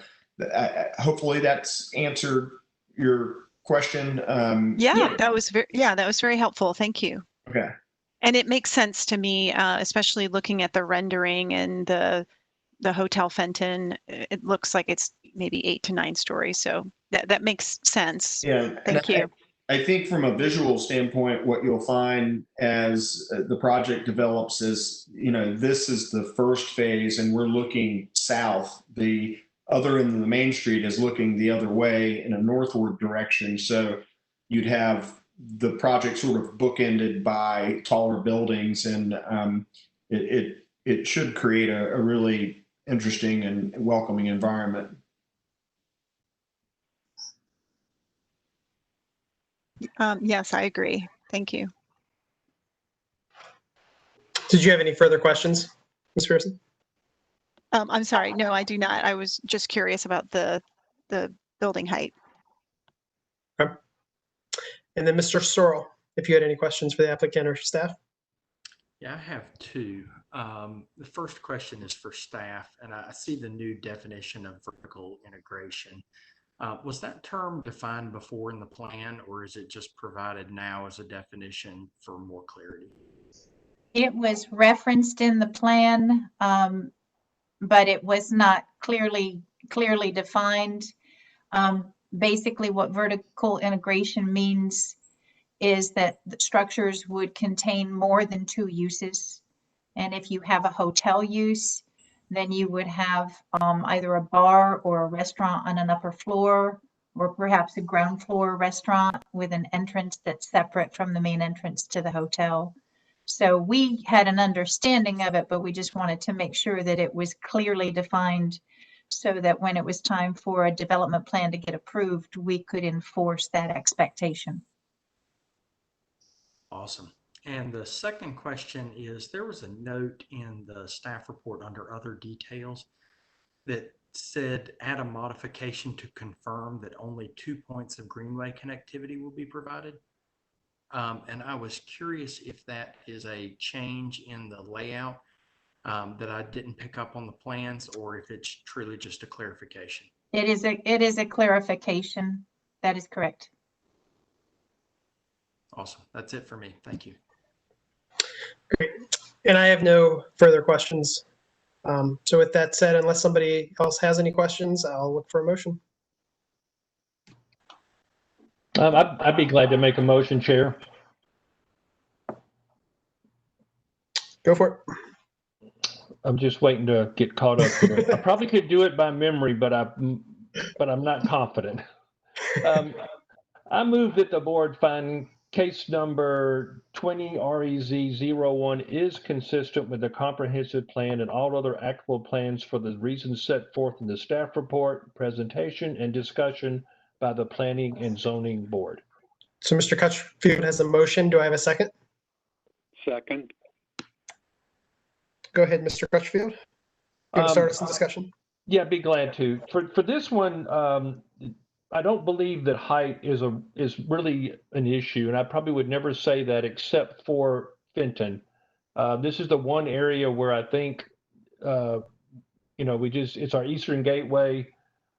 hopefully that's answered your question. That was very helpful. Thank you. Okay. And it makes sense to me, especially looking at the rendering and the Hotel Fenton. It looks like it's maybe 8 to 9 stories. So that makes sense. Yeah. Thank you. I think from a visual standpoint, what you'll find as the project develops is, this is the first phase and we're looking south. The other end of the main street is looking the other way in a northward direction. So you'd have the project sort of bookended by taller buildings, and it should create a really interesting and welcoming environment. Yes, I agree. Thank you. Did you have any further questions, Ms. Pearson? I'm sorry. No, I do not. I was just curious about the building height. Okay. And then Mr. Sorrell, if you had any questions for the applicant or staff. Yeah, I have two. The first question is for staff, and I see the new definition of vertical integration. Was that term defined before in the plan, or is it just provided now as a definition for more clarity? It was referenced in the plan, but it was not clearly defined. Basically, what vertical integration means is that the structures would contain more than 2 uses. And if you have a hotel use, then you would have either a bar or a restaurant on an upper floor, or perhaps a ground floor restaurant with an entrance that's separate from the main entrance to the hotel. So we had an understanding of it, but we just wanted to make sure that it was clearly defined so that when it was time for a development plan to get approved, we could enforce that expectation. Awesome. And the second question is, there was a note in the staff report under other details that said add a modification to confirm that only 2 points of greenway connectivity will be provided. And I was curious if that is a change in the layout that I didn't pick up on the plans, or if it's truly just a clarification. It is a clarification. That is correct. Awesome. That's it for me. Thank you. Great. And I have no further questions. So with that said, unless somebody else has any questions, I'll look for a motion. I'd be glad to make a motion, Chair. Go for it. I'm just waiting to get caught up here. I probably could do it by memory, but I'm not confident. I move that the board find case number 20 REZ01 is consistent with the comprehensive plan and all other applicable plans for the reasons set forth in the staff report, presentation, and discussion by the Planning and Zoning Board. So Mr. Crutchfield has a motion. Do I have a second? Second. Go ahead, Mr. Crutchfield. You want to start us some discussion? Yeah, I'd be glad to. For this one, I don't believe that height is really an issue, and I probably would never say that except for Fenton. This is the one area where I think, it's our Eastern Gateway.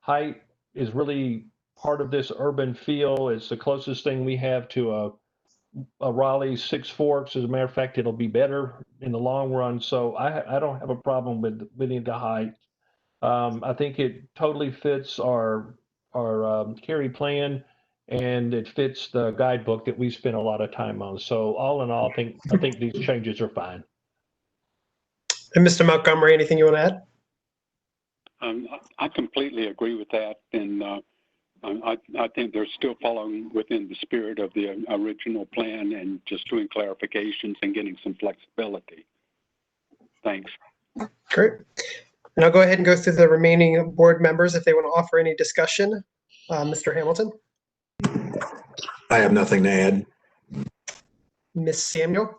Height is really part of this urban feel. It's the closest thing we have to a Raleigh Six Forks. As a matter of fact, it'll be better in the long run. So I don't have a problem with the height. I think it totally fits our Cary plan, and it fits the guidebook that we spent a lot of time on. So all in all, I think these changes are fine. And Mr. Montgomery, anything you want to add? I completely agree with that, and I think they're still following within the spirit of the original plan and just doing clarifications and getting some flexibility. Thanks. Great. And I'll go ahead and go through the remaining board members if they want to offer any discussion. Mr. Hamilton. I have nothing to add. Ms. Samuel,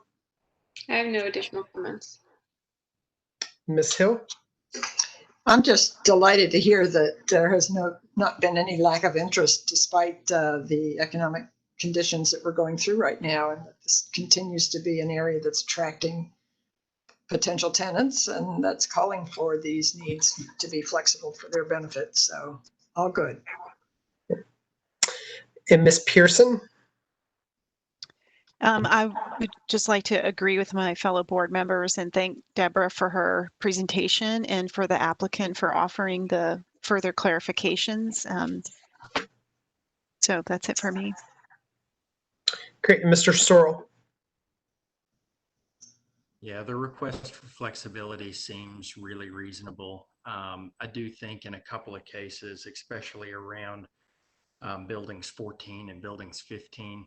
I have no additional comments. Ms. Hill, I'm just delighted to hear that there has not been any lack of interest despite the economic conditions that we're going through right now, and that this continues to be an area that's attracting potential tenants and that's calling for these needs to be flexible for their benefit. So all good. and Ms. Pearson. I would just like to agree with my fellow board members and thank Deborah for her presentation and for the applicant for offering the further clarifications. So that's it for me. Great. Mr. Sorrell. Yeah, the request for flexibility seems really reasonable. I do think in a couple of cases, especially around buildings 14 and buildings 15,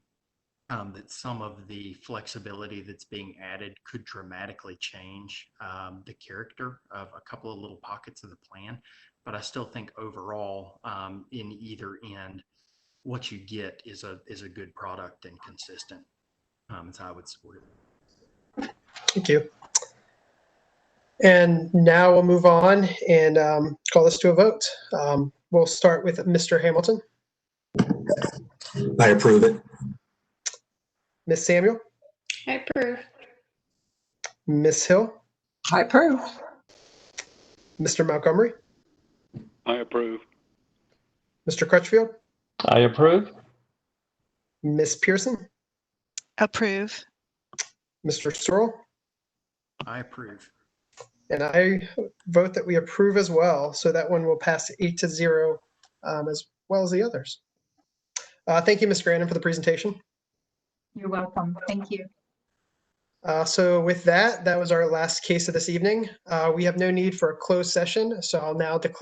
that some of the flexibility that's being added could dramatically change the character of a couple of little pockets of the plan. But I still think overall, in either end, what you get is a good product and consistent. So I would support it. Thank you. And now we'll move on and call this to a vote. We'll start with Mr. Hamilton. I approve it. Ms. Samuel. I approve. Ms. Hill. I approve. Mr. Montgomery. I approve. Mr. Crutchfield. I approve. Ms. Pearson. Approve. Mr. Sorrell. I approve. And I vote that we approve as well. So that one will pass 8-0 as well as the others. Thank you, Ms. Grandin, for the presentation. You're welcome. Thank you. So with that, that was our last case of this evening. We have no need for a closed session. So I'll now declare